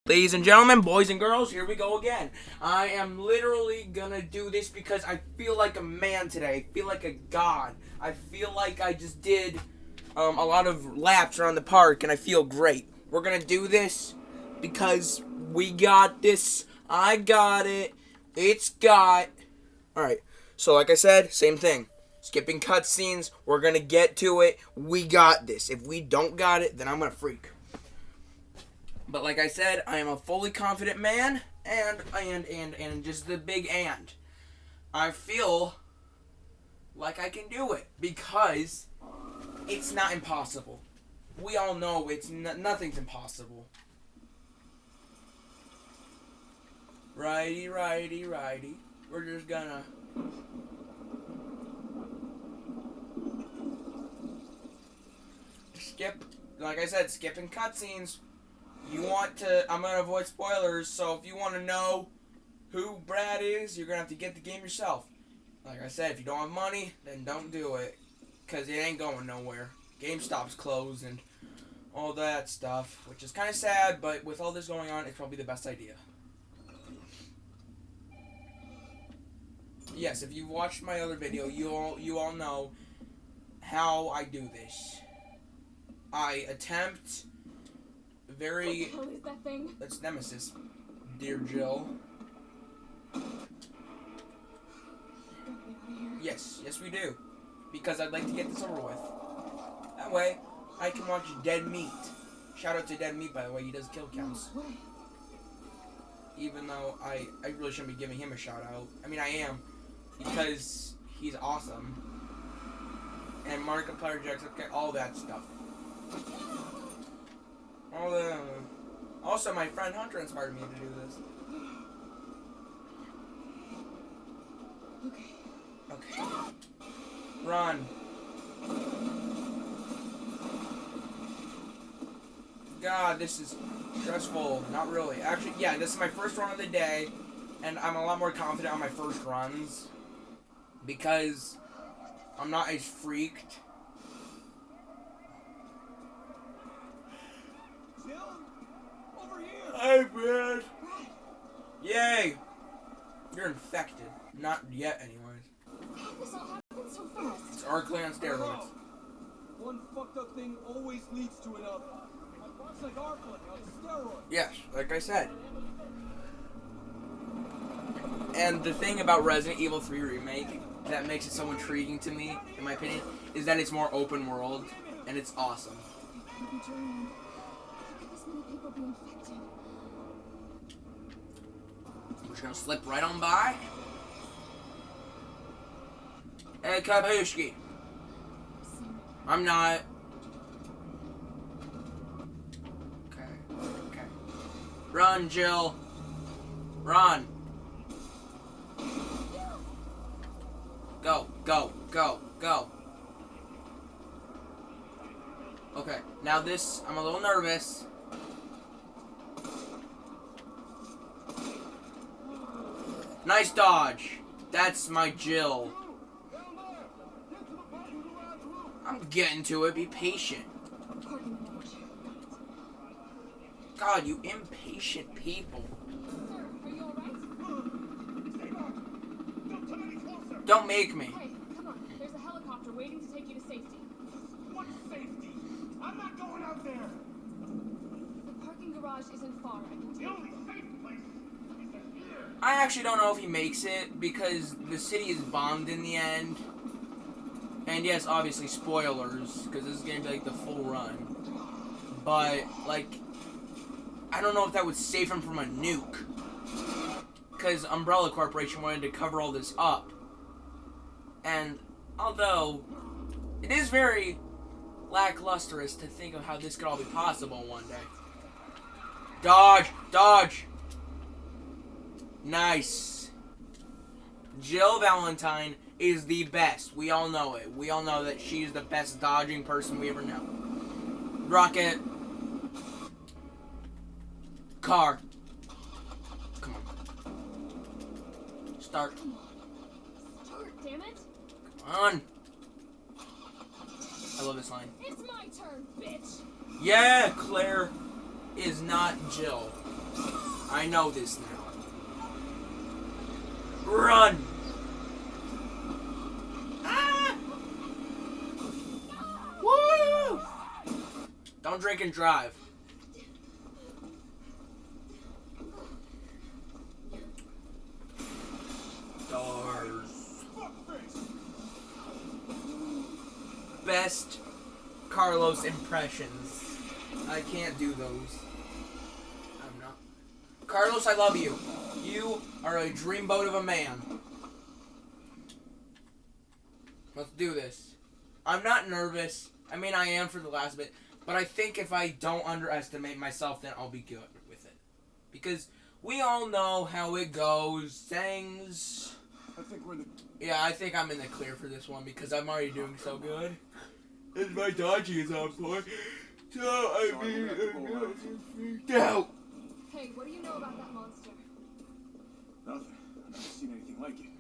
Ladies and gentlemen, boys and girls, here we go again. I am literally gonna do this because I feel like a man today. I feel like a god. I feel like I just did a lot of laps around the park and I feel great. We're gonna do this because we got this. I got it. It's got. Alright, so like I said, same thing. Skipping cutscenes, we're gonna get to it. We got this. If we don't got it, then I'm gonna freak. But like I said, I am a fully confident man, and just the big and. I feel like I can do it because it's not impossible. We all know nothing's impossible. Righty, righty, righty. We're just gonna... skip, like I said, skipping cutscenes. You want to, I'm going to avoid spoilers, so if you want to know who Brad is, you're going to have to get the game yourself. Like I said, if you don't have money, then don't do it, because it ain't going nowhere. GameStop's closed and all that stuff, which is kind of sad, but with all this going on, it's probably the best idea. Yes, if you've watched my other video, you all know how I do this. I attempt very... What the hell is that thing? That's Nemesis, dear Jill. Yes, we do. Because I'd like to get this over with. That way, I can watch Dead Meat. Shout out to Dead Meat, by the way, he does kill counts. No way. Even though I really shouldn't be giving him a shout out. I mean, I am. Because he's awesome. And Markiplier Jacks, okay, all that stuff. Also, my friend Hunter inspired me to do this. Okay. Run. God, this is stressful. Not really. Actually, yeah, this is my first run of the day, and I'm a lot more confident on my first runs because I'm not as freaked. Hey, Brad. Yay. You're infected. Not yet, anyways. How did this all happen so fast? It's Arclay on steroids. One fucked up thing always leads to another. It's like Arclay on steroids. Yes, like I said. And the thing about Resident Evil 3 Remake that makes it so intriguing to me, in my opinion, is that it's more open world, and it's awesome. We're just gonna slip right on by. Hey, Kabushki. I'm not. Okay. Run, Jill. Run. Go. Okay, now this, I'm a little nervous. Nice dodge. That's my Jill. I'm getting to it. Be patient. God, you impatient people. Sir, are you alright? Don't make me. Hey, come on. There's a helicopter waiting to take you to safety. What safety? I'm not going out there. The parking garage isn't far, I can The tell only you. safe place is in here. I actually don't know if he makes it because the city is bombed in the end. And yes, obviously spoilers because this is gonna be like the full run. But like, I don't know if that would save him from a nuke because Umbrella Corporation wanted to cover all this up. And although it is very lacklustrous to think of how this could all be possible one day. Dodge. Nice. Jill Valentine is the best. We all know it. We all know that she's the best dodging person we ever know. Rocket. Car. Come on. Start. Start, damn it! Come on. I love this line. It's my turn, bitch! Yeah, Claire is not Jill. I know this now. Run! Ah! Woo! Don't drink and drive. Stars. Best Carlos impressions. I can't do those. I'm not. Carlos, I love you. You are a dreamboat of a man. Let's do this. I'm not nervous. I mean, I am for the last bit. But I think if I don't underestimate myself, then I'll be good with it. Because we all know how it goes. Things... I think we're in the... Yeah, I think I'm in the clear for this one because I'm already doing so good. And my dodging is on point. So, I mean, I'm freaked out. Hey, what do you know about that monster? Nothing. I've never seen anything like it.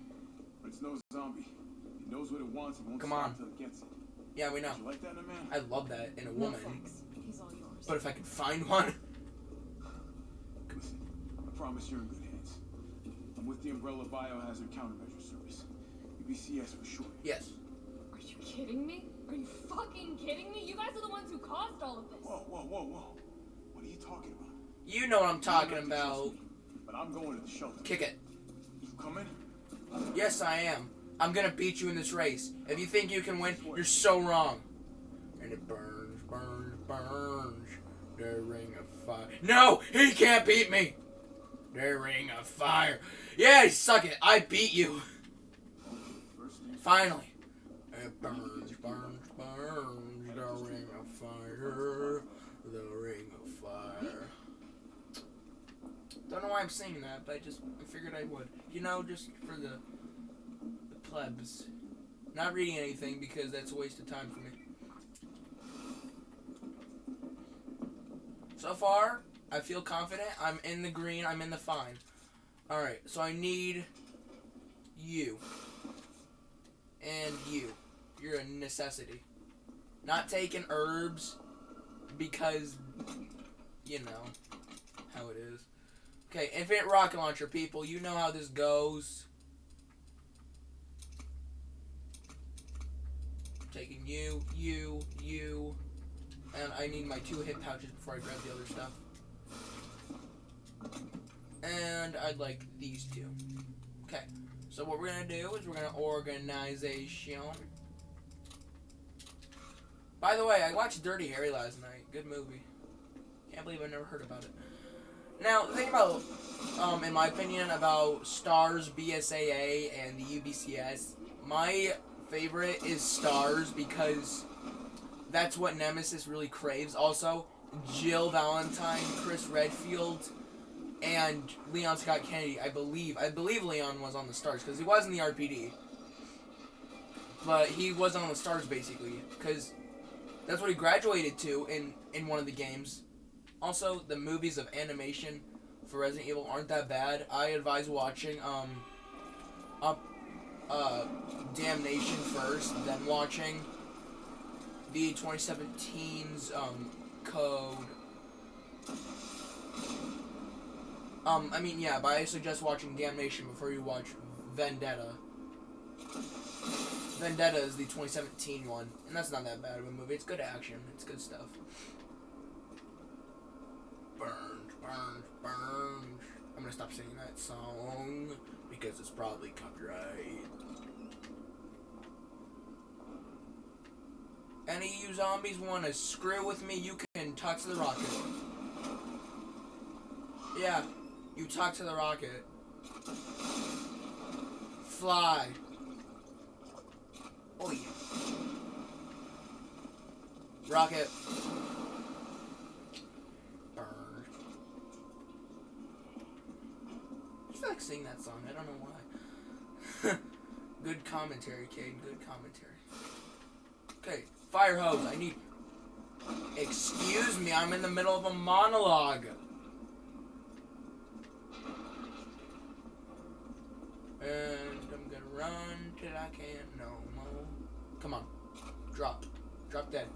But it's no zombie. It knows what it wants and won't Come stop on. until it gets it. Yeah, we know. Did you like that in a man? I love that in a No woman. thanks. He's all yours. But if I could find one... Listen, I promise you're in good hands. I'm with the Umbrella Biohazard Countermeasure Service. UBCS for short. Yes. Are you kidding me? Are you fucking kidding me? You guys are the ones who caused all of this. Whoa, whoa, whoa, whoa. What are you talking about? You know what I'm You don't talking have to trust about. me, but I'm going to the shelter. Kick it. You coming? Yes, I am. I'm gonna beat you in this race. If you think you can win, you're so wrong. And it burns, burns, burns. The ring of fire. No! He can't beat me! The ring of fire. Yeah, suck it. I beat you. Finally. It burns, burns, burns. The ring of fire. The ring of fire. Don't know why I'm singing that, but I figured I would. You know, just for the plebs. Not reading anything because that's a waste of time for me. So far, I feel confident. I'm in the green. I'm in the fine. Alright, so I need you. And you. You're a necessity. Not taking herbs because, you know, how it is. Okay, infinite rocket launcher, people. You know how this goes. Taking you, and I need my 2 hit pouches before I grab the other stuff. And I'd like these 2. Okay, so what we're gonna do is we're gonna organization. By the way, I watched Dirty Harry last night. Good movie. Can't believe I never heard about it. Now, the thing about, in my opinion, about STARS, BSAA, and the UBCS, my favorite is STARS because that's what Nemesis really craves. Also, Jill Valentine, Chris Redfield, and Leon Scott Kennedy. I believe Leon was on the STARS because he was in the RPD, but he wasn't on the STARS basically because that's what he graduated to in one of the games. Also, the movies of animation for Resident Evil aren't that bad. I advise watching Damnation first, then watching the 2017's Code. But I suggest watching Damnation before you watch Vendetta. Vendetta is the 2017 one, and that's not that bad of a movie. It's good action. It's good stuff. Burns, burns, burns. I'm gonna stop singing that song because it's probably copyright. Any of you zombies want to screw with me, you can talk to the rocket. Yeah, you talk to the rocket. Fly. Oh yeah. Rocket. Burn. I just feel like singing that song. I don't know why. Good commentary, Cade. Good commentary. Okay, fire hose. I need... Excuse me, I'm in the middle of a monologue. And I'm gonna run till I can't no more. Come on. Drop. Drop dead.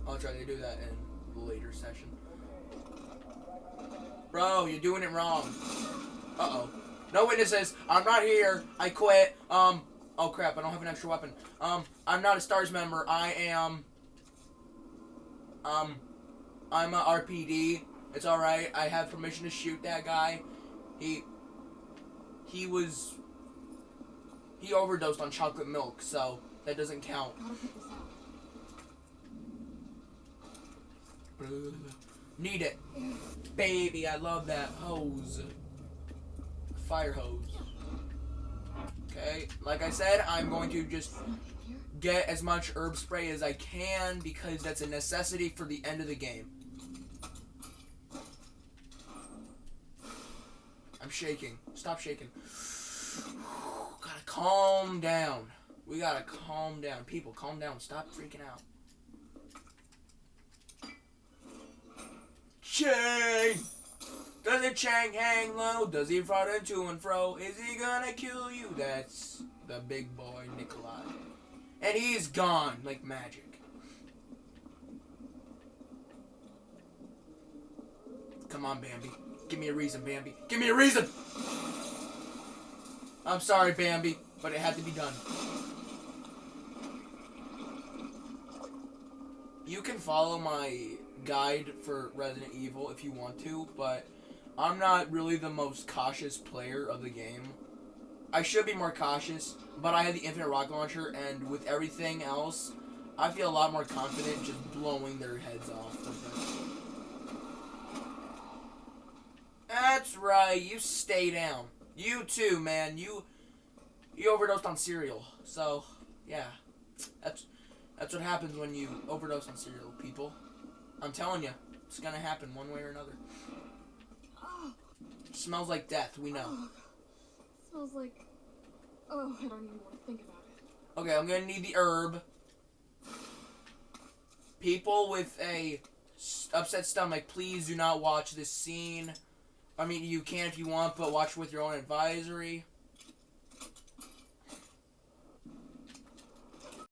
I'll try to do that in a later session. Bro, you're doing it wrong. Uh-oh. No witnesses. I'm not here. I quit. Oh crap, I don't have an extra weapon. I'm not a STARS member. I am, I'm a RPD. It's alright. I have permission to shoot that guy. He overdosed on chocolate milk, so that doesn't count. Need it. Baby, I love that hose. Fire hose. Okay, like I said, I'm going to just get as much herb spray as I can because that's a necessity for the end of the game. I'm shaking. Stop shaking. Gotta calm down. We gotta calm down. People, calm down. Stop freaking out. Chang! Does it Chang hang low? Does he fart to and fro? Is he gonna kill you? That's the big boy Nikolai. And he's gone like magic. Come on, Bambi. Give me a reason, Bambi. Give me a reason! I'm sorry, Bambi, but it had to be done. You can follow my guide for Resident Evil if you want to, but I'm not really the most cautious player of the game. I should be more cautious, but I have the infinite rocket launcher, and with everything else, I feel a lot more confident just blowing their heads off with it. That's right, you stay down. You too, man. You overdosed on cereal. So, yeah. That's what happens when you overdose on cereal, people. I'm telling you, it's gonna happen one way or another. Smells like death, we know. Smells like... Oh, I don't even want to think about it. Okay, I'm gonna need the herb. People with a upset stomach, please do not watch this scene. I mean, you can if you want, but watch with your own advisory.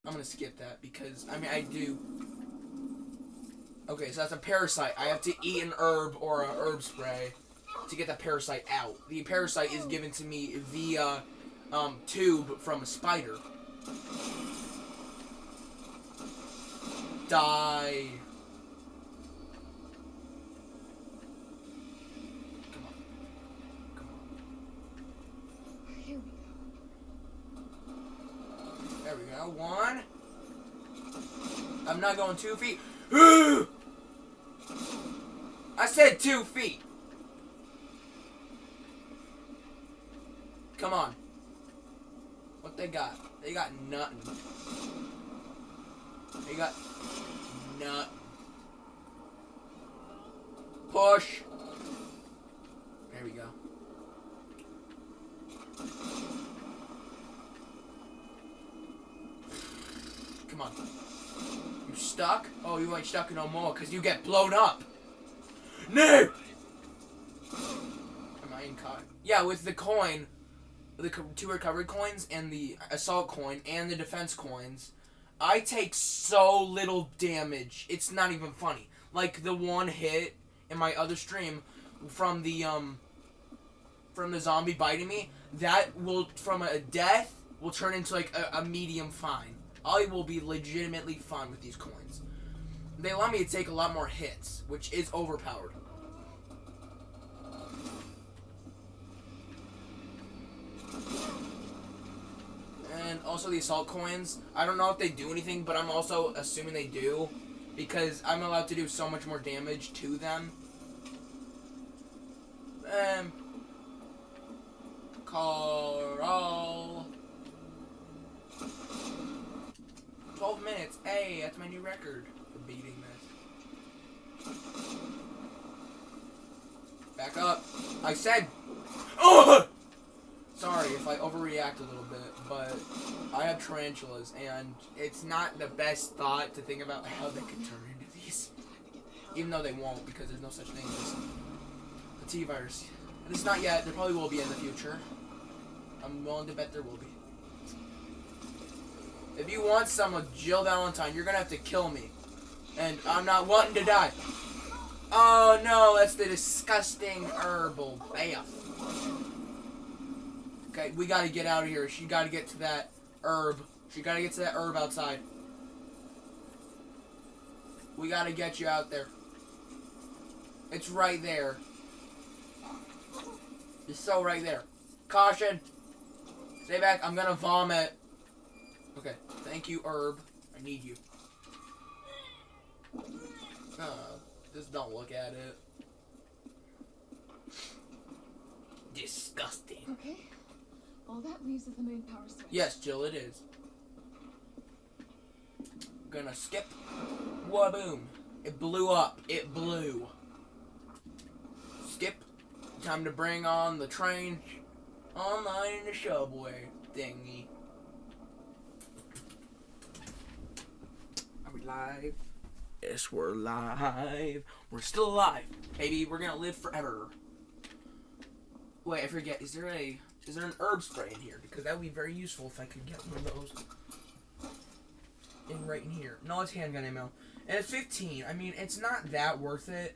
I'm gonna skip that because, I mean, I do. Okay, so that's a parasite. I have to eat an herb or a herb spray to get the parasite out. The parasite is given to me via tube from a spider. Die. Come on. Come on. Here we go. There we go. One. I'm not going 2 feet. I said 2 feet. Come on. What they got? They got nothing. They got nothing. Push. There we go. Come on. You stuck? Oh, you ain't stuck no more because you get blown up. No! Am I in caught? Yeah, with the coin, the 2 recovery coins and the assault coin and the defense coins, I take so little damage. It's not even funny. Like the one hit in my other stream from the zombie biting me, that will, from a death, will turn into like a medium fine. I will be legitimately fine with these coins. They allow me to take a lot more hits, which is overpowered. And also the assault coins, I don't know if they do anything, but I'm also assuming they do, because I'm allowed to do so much more damage to them. Carl. 12 minutes. Hey, that's my new record for beating this. Back up. I said... Oh! Sorry if I overreact a little bit, but I have tarantulas, and it's not the best thought to think about how they could turn into these. Even though they won't, because there's no such thing as a T-virus. At least not yet. There probably will be in the future. I'm willing to bet there will be. If you want some of Jill Valentine, you're gonna have to kill me. And I'm not wanting to die. Oh no, that's the disgusting herbal bath. Okay, we gotta get out of here. She gotta get to that herb. She gotta get to that herb outside. We gotta get you out there. It's right there. It's so right there. Caution. Stay back. I'm gonna vomit. Okay. Thank you, herb. I need you. Just don't look at it. Disgusting. Okay. All that leaves is the main power switch. Yes, Jill, it is. Gonna skip. Waboom. It blew up. It blew. Skip. Time to bring on the train. Online in the subway thingy. Are we live? Yes, we're live. We're still alive, baby. We're gonna live forever. Wait, I forget. Is there an herb spray in here? Because that would be very useful if I could get one of those. In right in here. No, it's handgun ammo. And it's 15. I mean, it's not that worth it.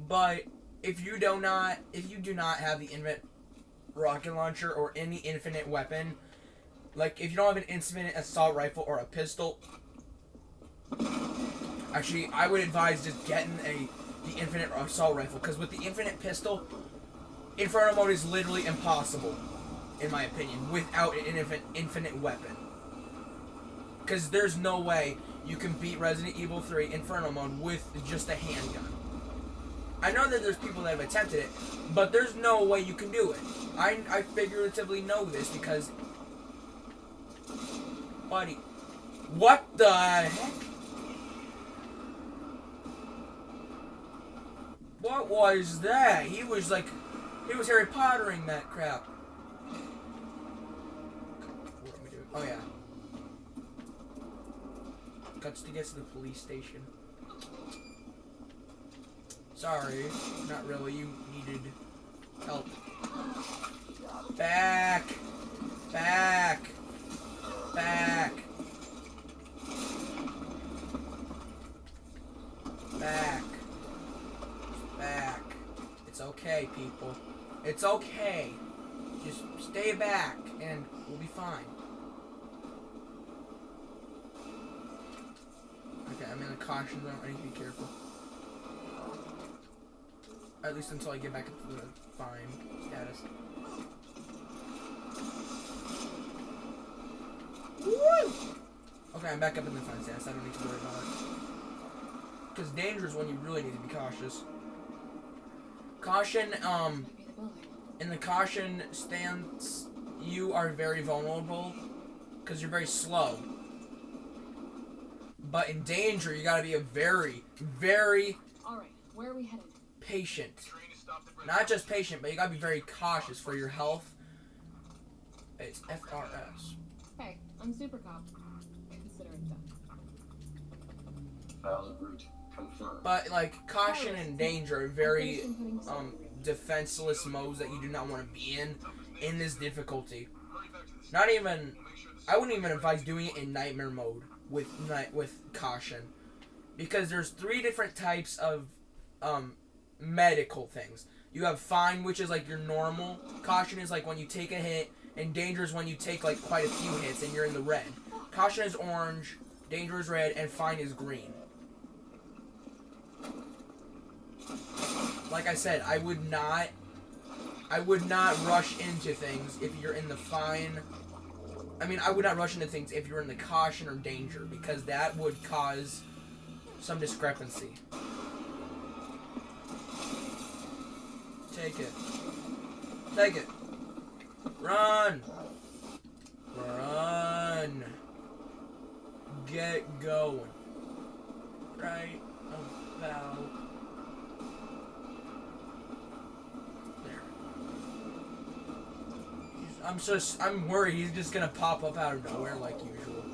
But if you do not have the infinite rocket launcher or any infinite weapon, like if you don't have an infinite assault rifle or a pistol, actually, I would advise just getting the infinite assault rifle, because with the infinite pistol, Inferno mode is literally impossible, in my opinion, without an infinite weapon. Because there's no way you can beat Resident Evil 3 Inferno mode with just a handgun. I know that there's people that have attempted it, but there's no way you can do it. I figuratively know this because... Buddy. What the heck? What was that? He was Harry Pottering that crap. What are we doing? Oh yeah. Guts to get to the police station. Sorry, not really. You needed help. Back! Back! Back! Back! Back! It's okay, people. It's okay. Just stay back and we'll be fine. Okay, I'm in a caution zone. I need to be careful. At least until I get back into the fine status. Woo! Okay, I'm back up in the fine status. I don't need to worry about it. Because danger is when you really need to be cautious. Caution, in the caution stance, you are very vulnerable. Because you're very slow. But in danger, you gotta be a very, very... Alright, where are we headed? Patient. Not just patient, but you gotta be very cautious for your health. It's FRS. Hey, I'm Super Cop. Consider it done. Valid route confirmed. But like caution and danger are very defenseless modes that you do not want to be in this difficulty. Not even, I wouldn't even advise doing it in nightmare mode with caution, because there's 3 different types of medical things. You have fine, which is like your normal. Caution is like when you take a hit, and danger is when you take like quite a few hits and you're in the red. Caution is orange, danger is red, and fine is green. Like I said, I would not rush into things if you're in the fine. I mean, I would not rush into things if you're in the caution or danger, because that would cause some discrepancy. Take it. Take it. Run! Run! Get going. Right about there. I'm worried he's just gonna pop up out of nowhere like usual.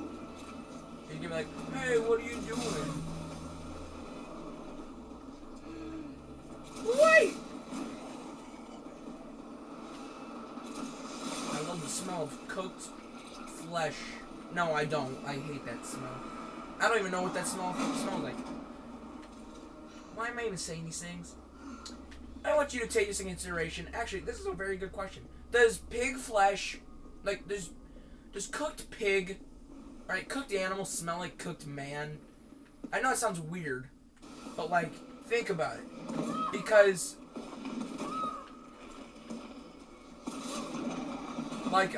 He's gonna be like, hey, what are you doing? Wait! I love the smell of cooked flesh. No, I don't. I hate that smell. I don't even know what that smells like. Why am I even saying these things? I want you to take this into consideration. Actually, this is a very good question. Does pig flesh, like, does cooked pig, right, cooked animal smell like cooked man? I know it sounds weird, but, like, think about it. Because, like,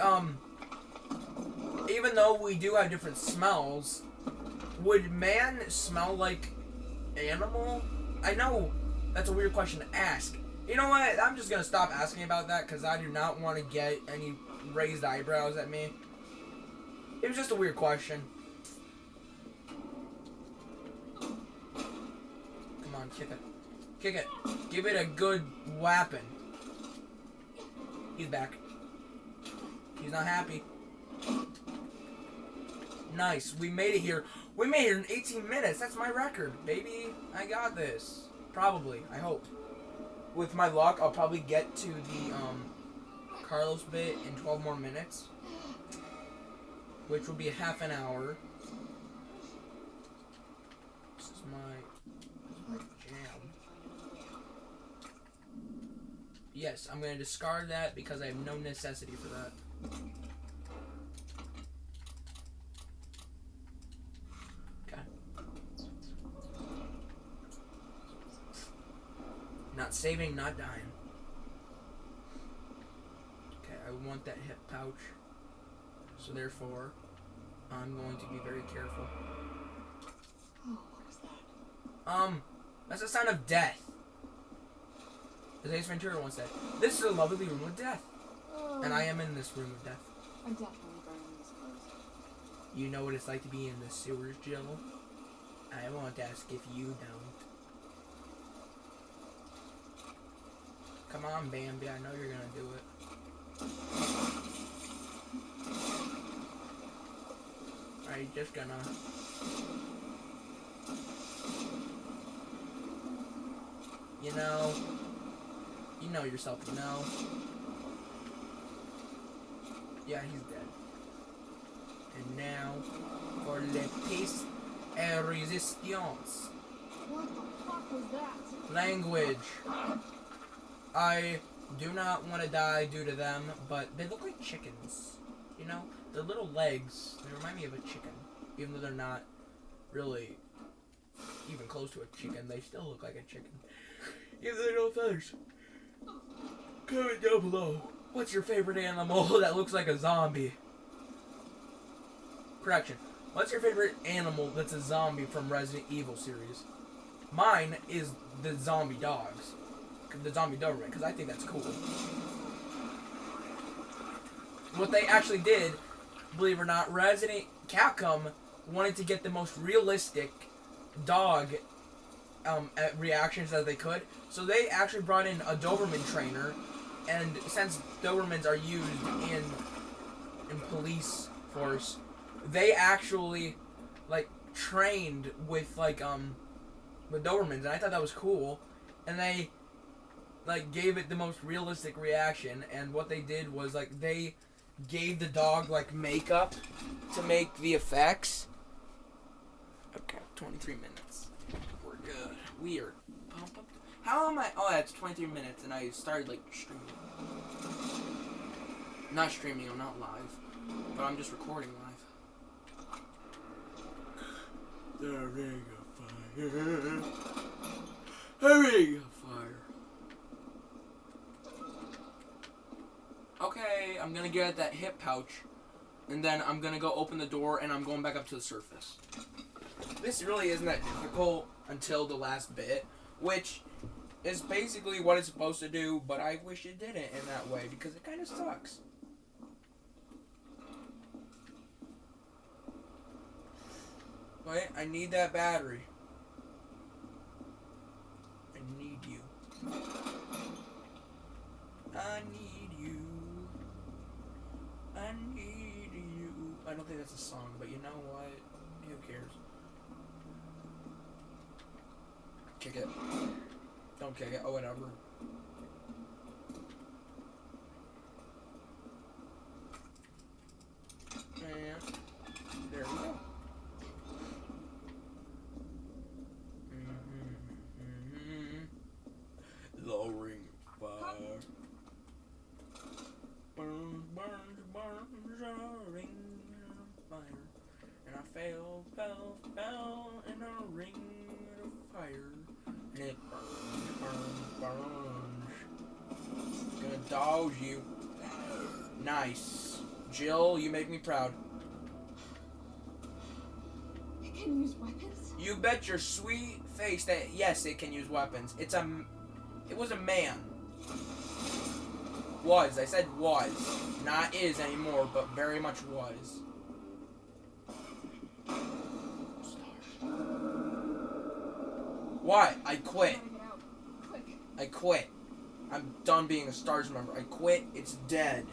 even though we do have different smells, would man smell like animal? I know that's a weird question to ask. You know what? I'm just gonna stop asking about that because I do not want to get any raised eyebrows at me. It was just a weird question. Come on, kick it. Kick it. Give it a good whapping. He's back. He's not happy. Nice. We made it here. We made it in 18 minutes. That's my record, baby. I got this. Probably. I hope. With my luck, I'll probably get to the Carlos bit in 12 more minutes, which will be a half an hour. This is my jam. Yes, I'm going to discard that because I have no necessity for that. Okay. Not saving, not dying. Okay, I want that hip pouch. So therefore, I'm going to be very careful. Oh, what was that? That's a sign of death. As Ace Ventura once said, this is a lovely room of death. Oh. And I am in this room of death. I'm definitely burning these clothes. You know what it's like to be in the sewers, Jill? I won't ask if you don't. Come on, Bambi, I know you're gonna do it. Are you just gonna... You know yourself, you know. Yeah, he's dead. And now, for le piece et resistance. What the fuck was that? Language. I do not want to die due to them, but they look like chickens. You know? Their little legs, they remind me of a chicken. Even though they're not really even close to a chicken, they still look like a chicken. Even though they don't have feathers. Comment down below. What's your favorite animal that looks like a zombie? Correction. What's your favorite animal that's a zombie from Resident Evil series? Mine is the zombie dogs. The zombie Doberman, because I think that's cool. What they actually did, believe it or not, Capcom wanted to get the most realistic dog reactions as they could. So they actually brought in a Doberman trainer, and since Dobermans are used in police force, they actually like trained with with Dobermans, and I thought that was cool. And they like gave it the most realistic reaction, and what they did was like they gave the dog like makeup to make the effects. Okay, 23 minutes. We're good. Weird. How am I? Oh, that's 23 minutes, and I started like streaming. Not streaming. I'm not live, but I'm just recording live. The ring of fire. The ring of fire. Okay, I'm gonna get at that hip pouch, and then I'm gonna go open the door, and I'm going back up to the surface. This really isn't that difficult until the last bit, which is basically what it's supposed to do, but I wish it didn't in that way, because it kind of sucks. Wait, I need that battery. I need you. I need you. I need you. I don't think that's a song, but you know what? Who cares? Kick it. Don't kick it. Oh, whatever. And there we go. ring of fire. And it burns. Gonna dodge you. Nice. Jill, you make me proud. It can use weapons? You bet your sweet face that yes, it can use weapons. It was a man. Was. I said was. Not is anymore, but very much was. What? I quit. I quit. I'm done being a STARS member. I quit. It's dead.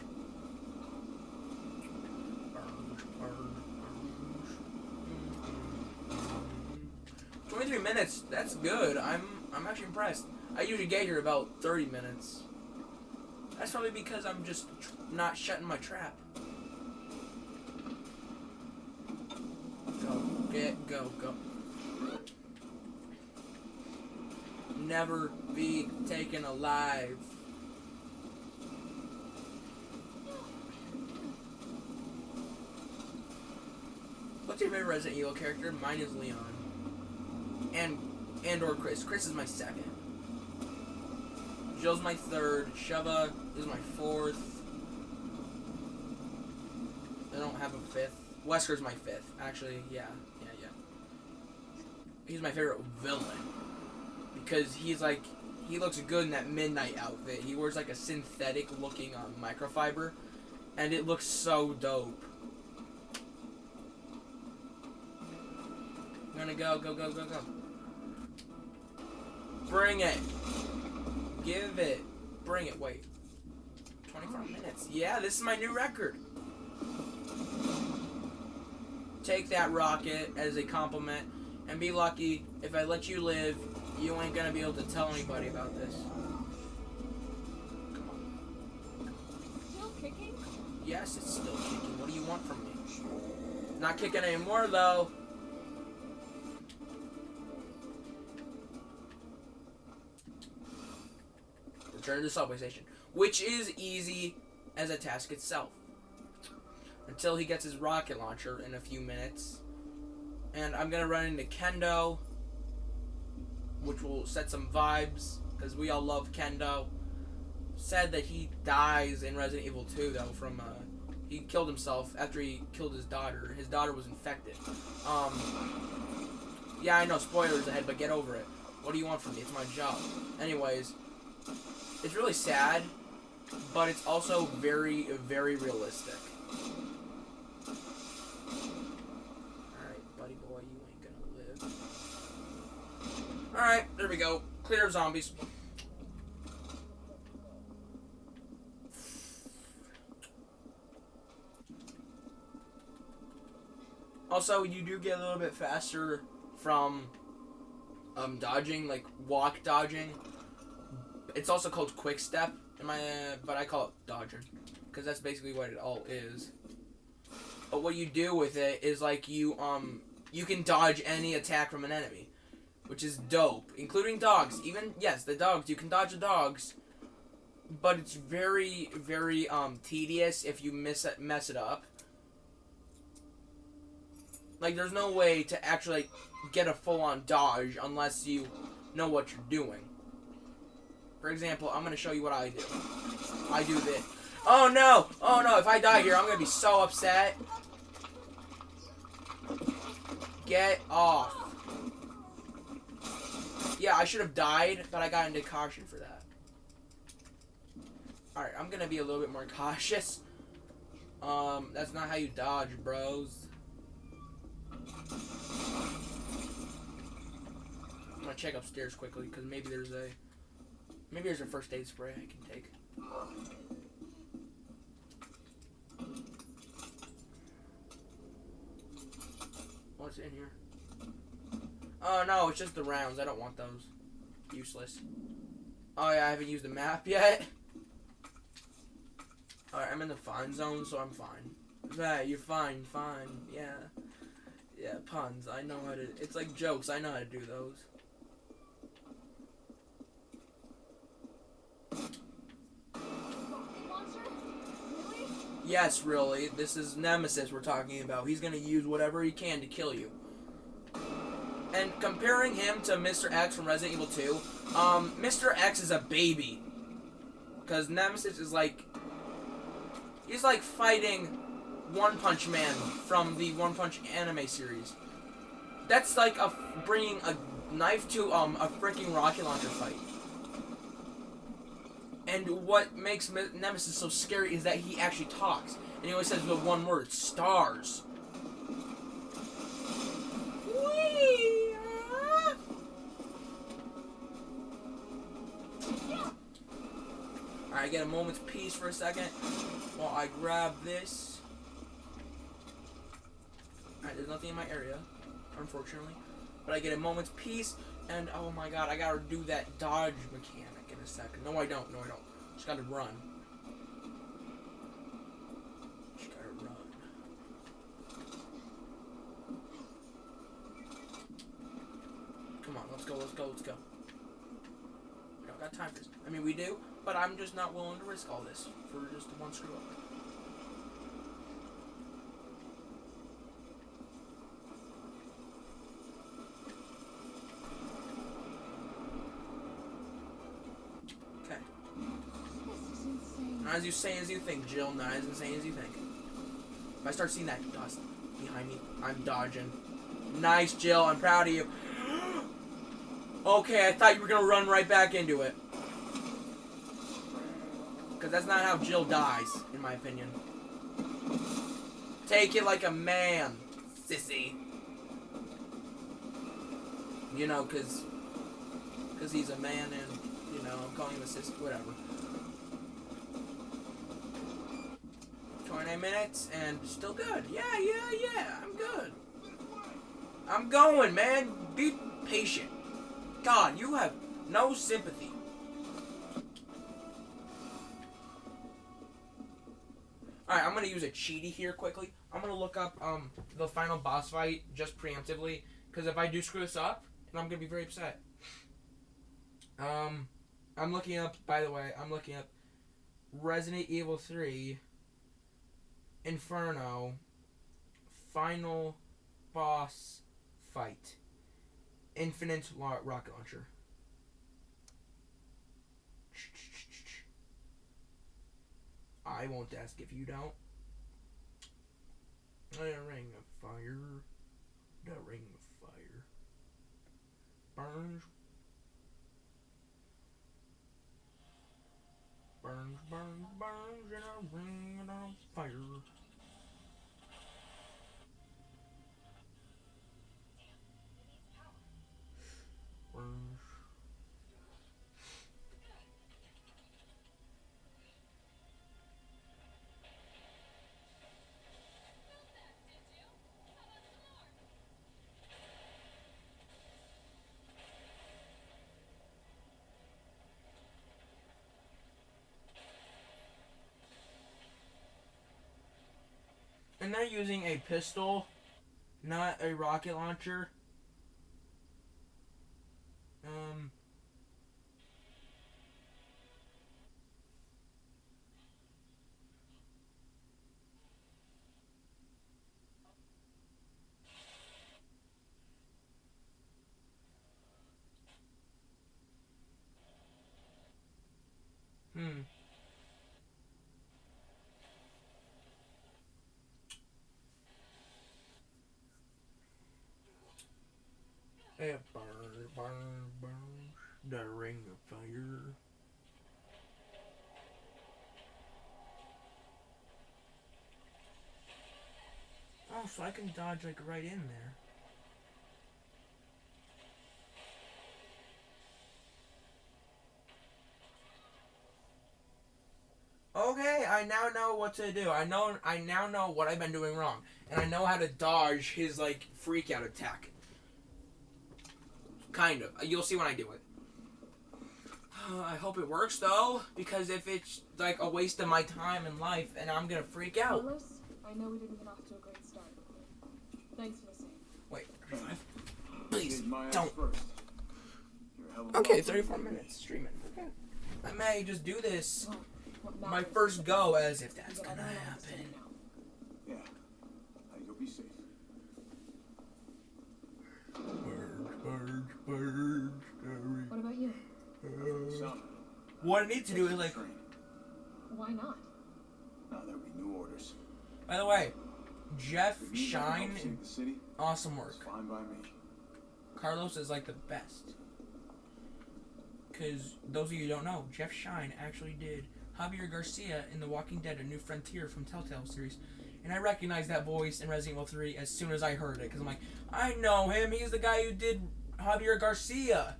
23 minutes. That's good. I'm actually impressed. I usually get here about 30 minutes. That's probably because I'm just not shutting my trap. Go. Never be taken alive. What's your favorite Resident Evil character? Mine is Leon. And or Chris. Chris is my second. Jill's my third. Sheva is my fourth. I don't have a fifth. Wesker's my fifth. Actually, yeah. He's my favorite villain. Because he looks good in that midnight outfit. He wears like a synthetic looking microfiber. And it looks so dope. I'm gonna go. Bring it. Give it. Bring it. Wait. 24 minutes. Yeah, this is my new record. Take that rocket as a compliment. And be lucky, if I let you live, you ain't gonna be able to tell anybody about this. Come on. Still kicking? Yes, it's still kicking. What do you want from me? Not kicking anymore, though. Return to the subway station, which is easy as a task itself. Until he gets his rocket launcher in a few minutes. And I'm gonna run into Kendo, which will set some vibes, because we all love Kendo. Sad that he dies in Resident Evil 2, though, from, he killed himself after he killed his daughter. His daughter was infected. Yeah, I know, spoilers ahead, but get over it. What do you want from me? It's my job. Anyways, it's really sad, but it's also very, very realistic. Alright, there we go. Clear of zombies. Also, you do get a little bit faster from dodging, like walk dodging. It's also called quick step, but I call it dodging, because that's basically what it all is. But what you do with it is like you can dodge any attack from an enemy. Which is dope, including dogs. Even, yes, the dogs. You can dodge the dogs, but it's very, very tedious if you mess it up. Like, there's no way to actually get a full-on dodge unless you know what you're doing. For example, I'm gonna show you what I do. I do this. Oh no! Oh no! If I die here, I'm gonna be so upset. Get off. Yeah, I should have died, but I got into caution for that. Alright, I'm gonna be a little bit more cautious. That's not how you dodge, bros. I'm gonna check upstairs quickly, because maybe there's a first aid spray I can take. What's in here? Oh no, it's just the rounds. I don't want those. Useless. Oh yeah, I haven't used the map yet. Alright, I'm in the fine zone, so I'm fine. Right, you're fine, yeah. Yeah, puns. I know how to... It's like jokes. I know how to do those. Really? Yes, really. This is Nemesis we're talking about. He's gonna use whatever he can to kill you. And comparing him to Mr. X from Resident Evil 2, Mr. X is a baby. Because Nemesis is like... He's like fighting One Punch Man from the One Punch anime series. That's like bringing a knife to a freaking rocket launcher fight. And what makes Nemesis so scary is that he actually talks. And he always says the one word, stars. Whee! Alright, get a moment's peace for a second while I grab this. Alright, there's nothing in my area, unfortunately. But I get a moment's peace, and oh my god, I gotta do that dodge mechanic in a second. No, I don't. No, I don't. Just gotta run. Just gotta run. Come on, let's go, let's go, let's go. We don't got time for this. I mean, we do, but I'm just not willing to risk all this for just one screw up. Okay. This is insane. Not as insane as you think, Jill. Not as insane as you think. If I start seeing that dust behind me, I'm dodging. Nice, Jill. I'm proud of you. Okay, I thought you were gonna run right back into it. Because that's not how Jill dies, in my opinion. Take it like a man, sissy. You know, because he's a man and, you know, I'm calling him a sissy, whatever. 29 minutes and still good. Yeah, I'm good. I'm going, man. Be patient. God, you have no sympathy. Alright, I'm going to use a cheaty here quickly. I'm going to look up the final boss fight just preemptively. Because if I do screw this up, then I'm going to be very upset. I'm looking up, by the way, I'm looking up Resident Evil 3 Inferno final boss fight. Infinite rocket launcher. I won't ask if you don't. The ring of fire. The ring of fire. Burns. Burns, burns, burns in a ring of fire. Burns. And they're using a pistol, not a rocket launcher. It burns, burns, burns. The ring of fire. Oh, so I can dodge like right in there. Okay, I now know what to do. I now know what I've been doing wrong. And I know how to dodge his like freak out attack. Kind of. You'll see when I do it. I hope it works though, because if it's like a waste of my time and life and I'm gonna freak out. Carlos, I know we didn't get off to a great start. Thanks for listening. Wait, please My ass don't. first. You're a hell of a Okay, lot 34 better than minutes streaming. Okay. I may just do this Well, what my matters first go as if is that's that gonna everyone else is happen. safe now. Yeah. You'll be safe. Burns. What about you? Some. What I need to do is like. Train. Why not? Now there'll be new orders. By the way, Jeff If you ever help Shine, save the city, awesome it's work. fine by me. Carlos is like the best. Because those of you who don't know, Jeff Shine actually did Javier Garcia in The Walking Dead: A New Frontier from Telltale series. And I recognized that voice in Resident Evil 3 as soon as I heard it. Because I'm like, I know him. He's the guy who did Javier Garcia.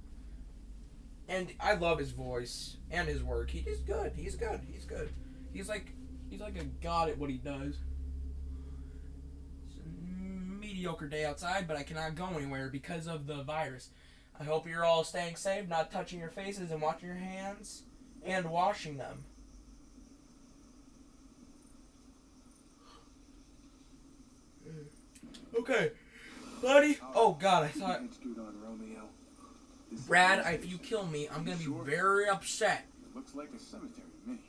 And I love his voice and his work. He is good. He's good. He's good. He's like a god at what he does. It's a mediocre day outside, but I cannot go anywhere because of the virus. I hope you're all staying safe, not touching your faces and washing your hands and washing them. Okay, buddy. Oh God, I thought. Brad, if you kill me, I'm gonna be very upset. It looks like a cemetery to me.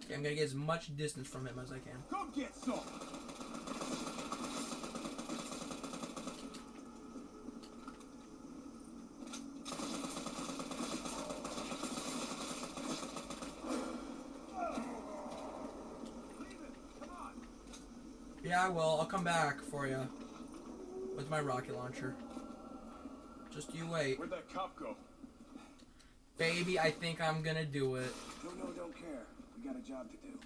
Okay, I'm gonna get as much distance from him as I can. Come get some. Yeah, I will. I'll come back for you with my rocket launcher. Just you wait. Where'd that cop go? Baby, I think I'm gonna do it. Don't care. We got a job to do.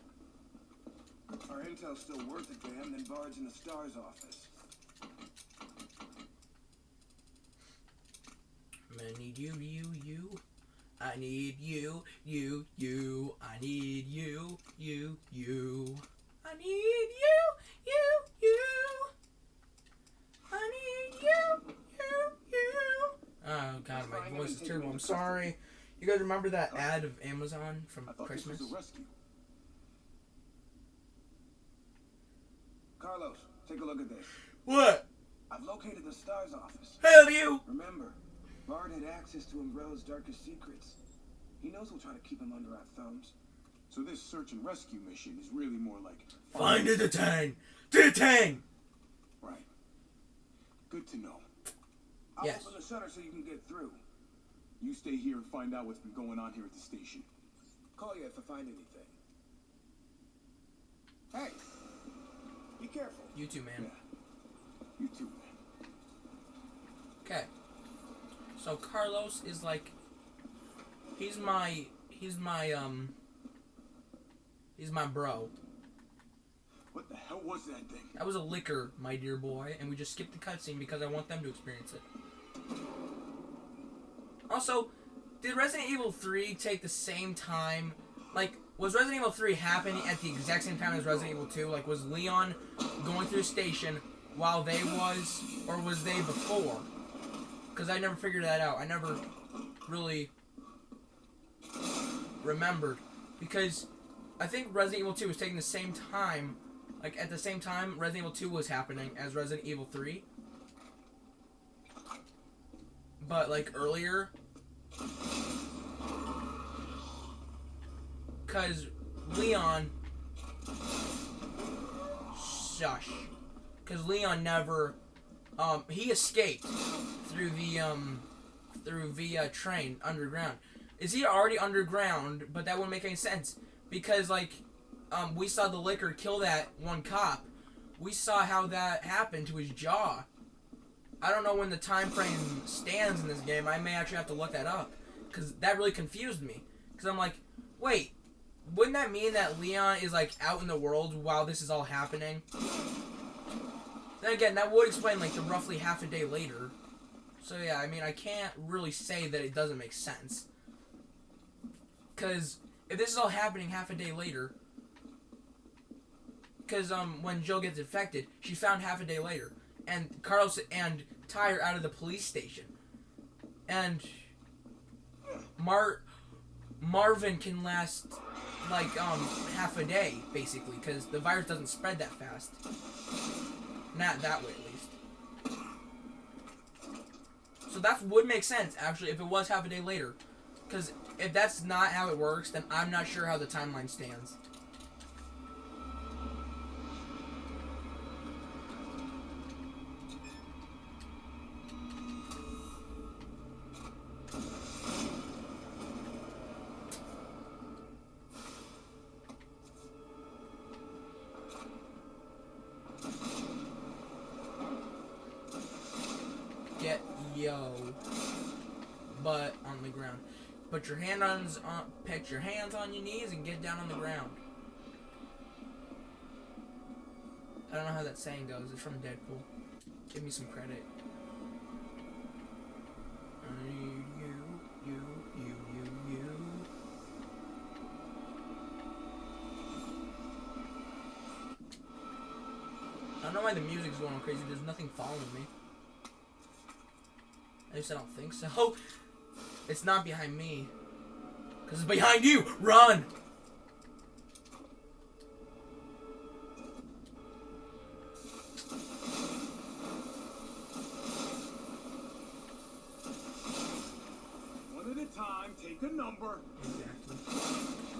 Our intel's still worth a damn, then Bard's in the STARS office. I need you. I need you. I need you. I need you. I need you. Oh God, my voice is terrible. I'm sorry. You guys remember that ad of Amazon from I thought Christmas? this was a rescue. Carlos, take a look at this. What? I've located the STARS office. Hell you! Remember, Bard had access to Umbrella's darkest secrets. He knows we'll try to keep him under our thumbs. So this search and rescue mission is really more like... Find and detain! Detain! Right. Good to know. I'll Yes. open the shutter so you can get through. You stay here and find out what's been going on here at the station. Call you if I find anything. Hey, be careful. You too, man. Yeah. You too, man. Okay. So Carlos is like, he's my bro. What the hell was that thing? That was a liquor, my dear boy, and we just skipped the cutscene because I want them to experience it. Also, did Resident Evil 3 take the same time? Like, was Resident Evil 3 happening at the exact same time as Resident Evil 2? Like, was Leon going through the station while they was, or was they before? Because I never figured that out. I never really remembered. Because I think Resident Evil 2 was taking the same time, like, at the same time Resident Evil 2 was happening as Resident Evil 3. But, like, earlier. Because Leon... Shush. Because Leon never... he escaped through the train underground. Is he already underground? But that wouldn't make any sense. Because, like, we saw the liquor kill that one cop. We saw how that happened to his jaw. I don't know when the time frame stands in this game. I may actually have to look that up. Because that really confused me. Because I'm like, wait, wouldn't that mean that Leon is, like, out in the world while this is all happening? Then again, that would explain, like, the roughly half a day later. So, yeah, I mean, I can't really say that it doesn't make sense. Because if this is all happening half a day later... Because, when Jill gets infected, she found half a day later. And Carlos and Ty are out of the police station. And Marvin can last, like, half a day, basically, because the virus doesn't spread that fast. Not that way, at least. So that would make sense, actually, if it was half a day later. Because if that's not how it works, then I'm not sure how the timeline stands. on the ground. Put your hands on your knees and get down on the ground. I don't know how that saying goes. It's from Deadpool. Give me some credit. You. I don't know why the music's going crazy. There's nothing following me. At least I don't think so. It's not behind me. Because it's behind you! Run! One at a time, take a number. Exactly.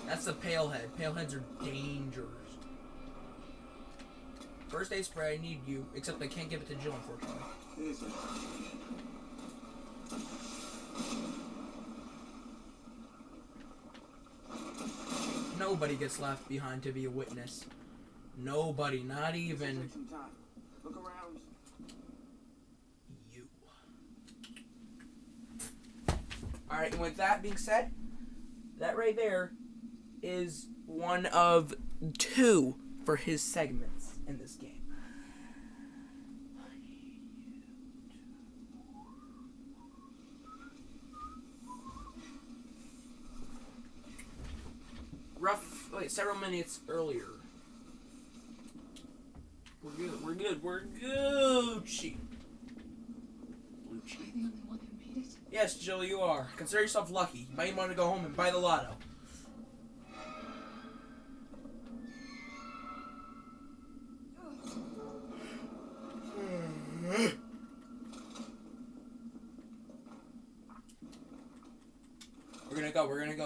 That's the pale head. Pale heads are dangerous. First aid spray, I need you. Except I can't give it to Jill, unfortunately. Is it? Nobody gets left behind to be a witness. Nobody, not even Take some time. Look around. you. Alright, and with that being said, that right there is one of 2 for his segments in this game. Several minutes earlier. We're Gucci. Am I the only one who made it? Yes, Jill, you are. Consider yourself lucky. You might want to go home and buy the lotto.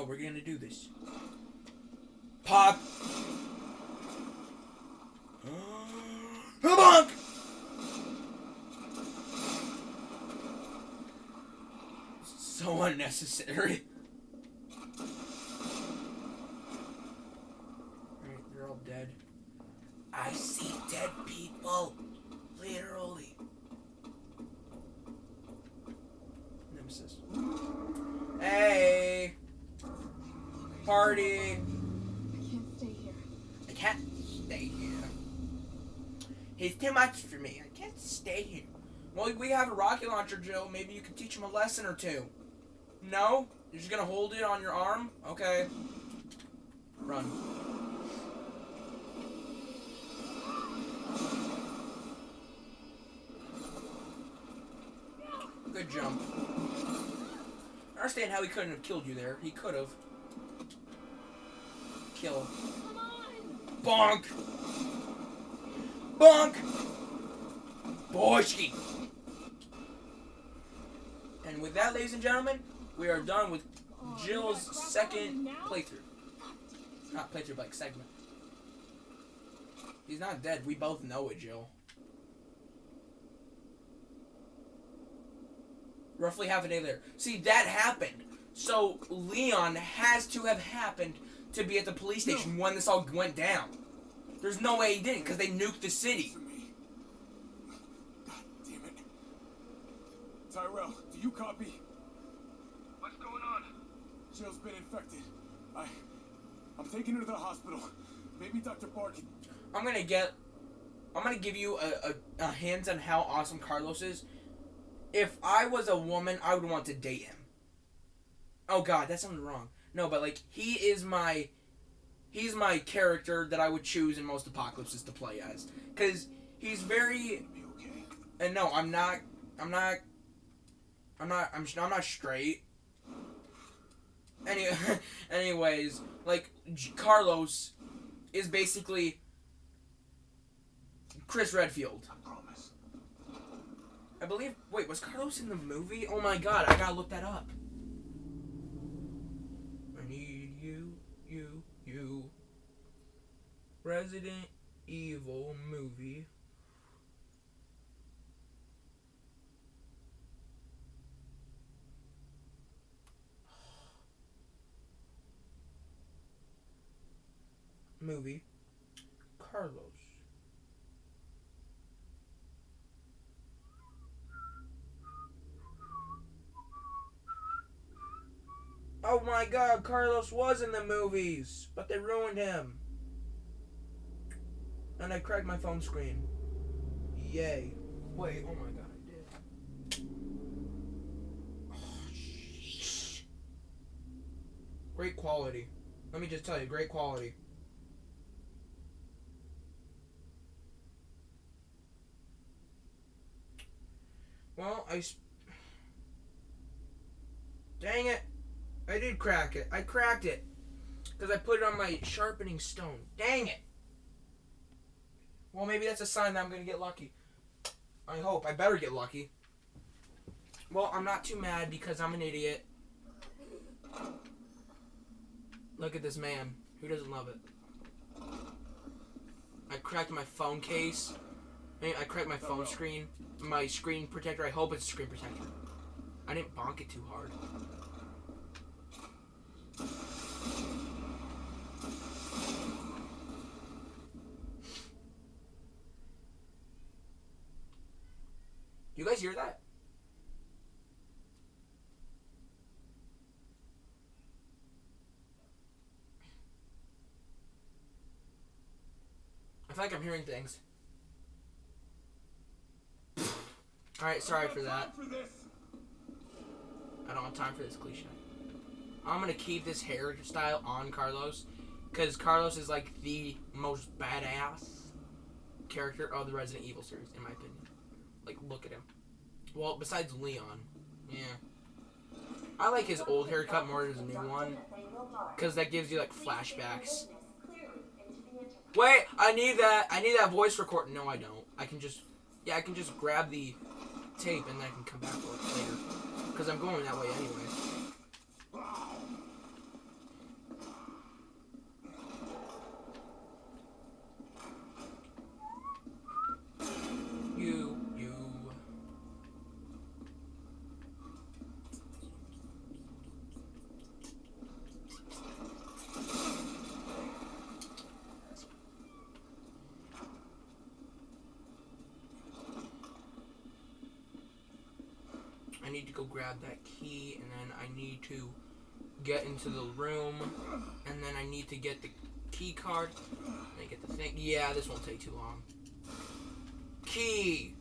We're gonna do this. Pop! Bonk! So unnecessary. Alright, they're all dead. I see dead people. Literally. Nemesis. Hey! Party! I can't stay here. He's too much for me. I can't stay here. Well, we have a rocket launcher, Jill. Maybe you could teach him a lesson or 2. No? You're just gonna hold it on your arm? Okay. Run. Good jump. I understand how he couldn't have killed you there. He could have. Kill. Come on! Bonk! Bonk! Boyski! And with that, ladies and gentlemen, we are done with Jill's second playthrough. Not playthrough, but like segment. He's not dead. We both know it, Jill. Roughly half a day later. See, that happened. So, Leon has to have happened to be at the police station when this all went down. There's no way he didn't, because they nuked the city. God damn it. Tyrell, do you copy? What's going on? Jill's been infected. I'm taking her to the hospital. Maybe Dr. Bard can... I'm gonna give you a hint on how awesome Carlos is. If I was a woman, I would want to date him. Oh god, that sounds wrong. No, but like, he's my character that I would choose in most apocalypses to play as. Cause he's very... Be okay. And no, I'm not straight. Anyways, like, Carlos is basically Chris Redfield. I promise. I believe... Wait, was Carlos in the movie? Oh my god, I gotta look that up. I need you. Resident Evil movie. Movie. Carlos. Oh my god, Carlos was in the movies, but they ruined him. And I cracked my phone screen. Yay. Wait, oh my god, I did. Oh, sheesh. Great quality. Let me just tell you, great quality. Well, dang it. I did crack it. I cracked it. Because I put it on my sharpening stone. Dang it. Well, maybe that's a sign that I'm going to get lucky. I hope. I better get lucky. Well, I'm not too mad because I'm an idiot. Look at this man. Who doesn't love it? I cracked my phone case. I cracked my phone screen. My screen protector. I hope it's a screen protector. I didn't bonk it too hard. You guys hear that? I feel like I'm hearing things. Alright, sorry for that. I don't have time for this cliche. I'm gonna keep this hairstyle on Carlos, because Carlos is like the most badass character of the Resident Evil series, in my opinion. Like, look at him. Well, besides Leon. Yeah. I like his old haircut more than his new one, because that gives you like flashbacks. Wait, I need that voice record. No, I don't. I can just grab the tape and then I can come back for it later. Because I'm going that way anyways. You. I need to go grab that key, and then I need to get into the room, and then I need to get the key card, and get the thing. Yeah, this won't take too long. Key!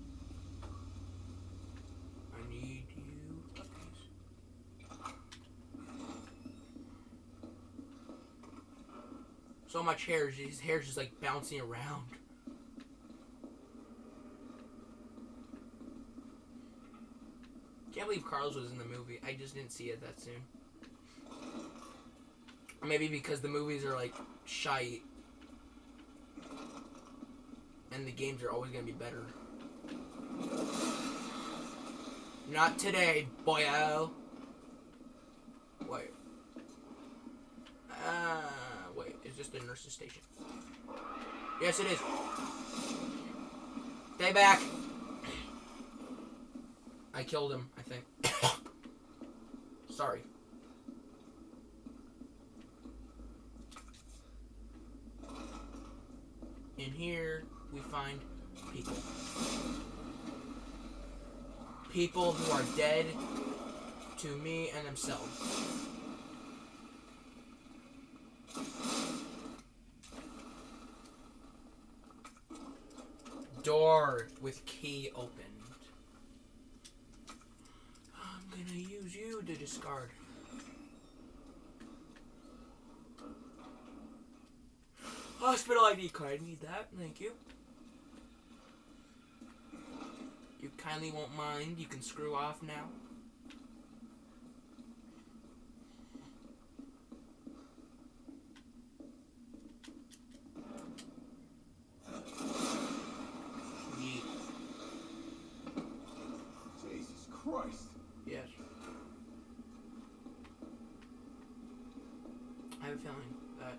I need you. So much hair, his hair's just like bouncing around. Can't believe Carlos was in the movie. I just didn't see it that soon. Or maybe because the movies are like shite. And the games are always gonna be better. Not today, boyo. Wait. Wait, is this the nurse's station? Yes, it is. Stay back. I killed him, I think. Sorry. In here, we find people. People who are dead to me and themselves. Door with key opened. I'm gonna use you to discard. Hospital ID card. I need that. Thank you. You kindly won't mind. You can screw off now. Jesus Christ. Yes. I have a feeling that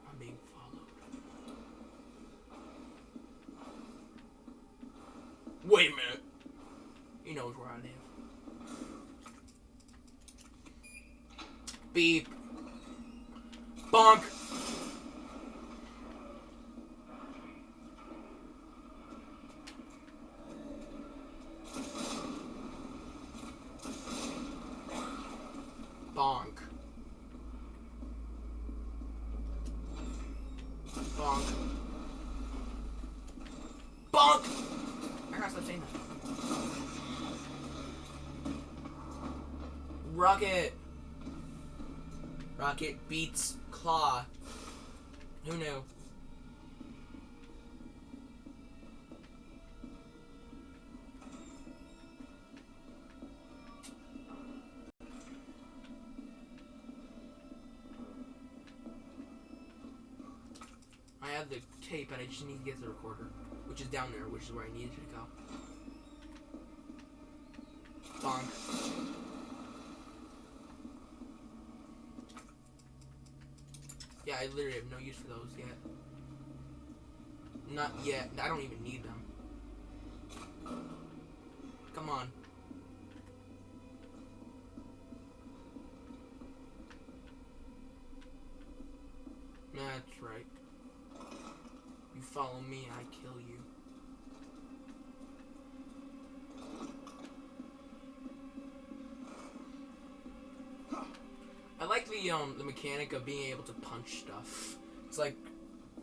I'm being followed. Wait a minute. He knows where I live. Beep. Bonk. Rocket! Rocket beats Claw. Who knew? I have the tape and I just need to get the recorder, which is down there, which is where I needed it to go. Bonk. Yeah, I literally have no use for those yet. Not yet. I don't even need them. Come on. That's right. You follow me, I kill you. I like the mechanic of being able to punch stuff. It's like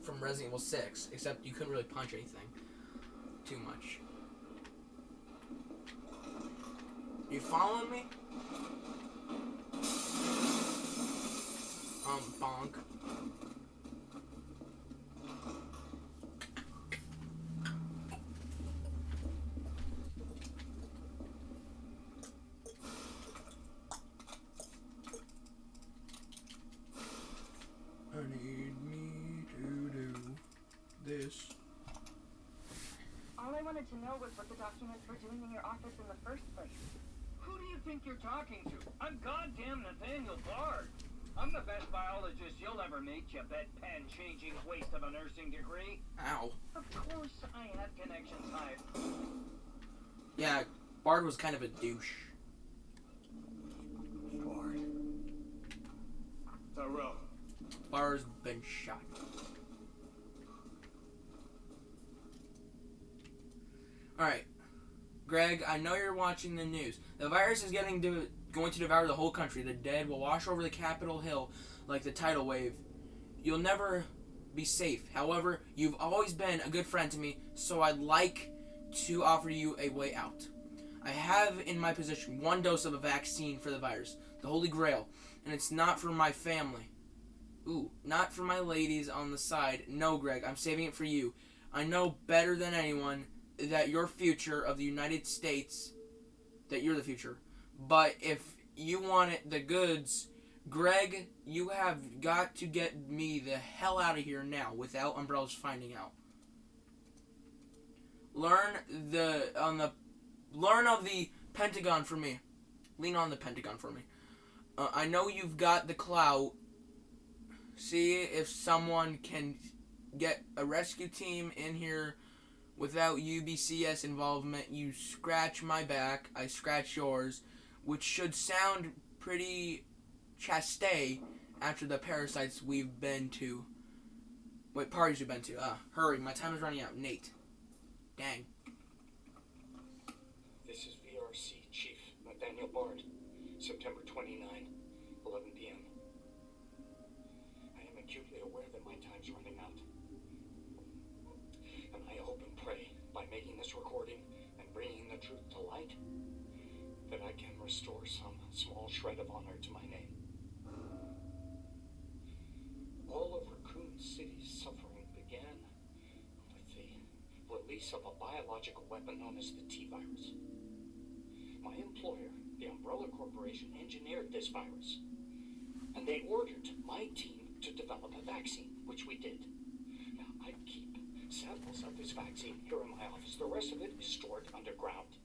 from Resident Evil 6, except you couldn't really punch anything too much. You following me? Bonk. I need me to do this. All I wanted to know was what the documents were doing in your office in the first place. Who do you think you're talking to? I'm goddamn Nathaniel Bard. I'm the best biologist you'll ever meet, you bedpan-changing waste of a nursing degree. Ow. Of course I have connections hired. Yeah, Bard was kind of a douche. Bard. Tyrell. Bard's been shot. Alright. Greg, I know you're watching the news. The virus is going to devour the whole country. The dead will wash over the Capitol Hill like the tidal wave. You'll never be safe. However, you've always been a good friend to me, so I'd like to offer you a way out. I have in my possession 1 dose of a vaccine for the virus, the Holy Grail, and it's not for my family. Ooh, not for my ladies on the side. No, Greg, I'm saving it for you. I know better than anyone that your future of the United States, that you're the future. But if you want it, the goods, Greg, you have got to get me the hell out of here now without Umbrella's finding out. Learn of the Pentagon for me. Lean on the Pentagon for me. I know you've got the clout. See if someone can get a rescue team in here without UBCS involvement. You scratch my back, I scratch yours, which should sound pretty chaste after the parasites we've been to. Wait, parties we've been to. Hurry, my time is running out. Nate. Dang. This is VRC Chief Nathaniel Bard, September 29, 11 p.m. I am acutely aware that my time's running out. And I hope and pray, by making this recording and bringing the truth to light, that I can restore some small shred of honor to my name. All of Raccoon City's suffering began with the release of a biological weapon known as the T-virus. My employer, the Umbrella Corporation, engineered this virus, and they ordered my team to develop a vaccine, which we did. Now, I keep samples of this vaccine here in my office. The rest of it is stored underground.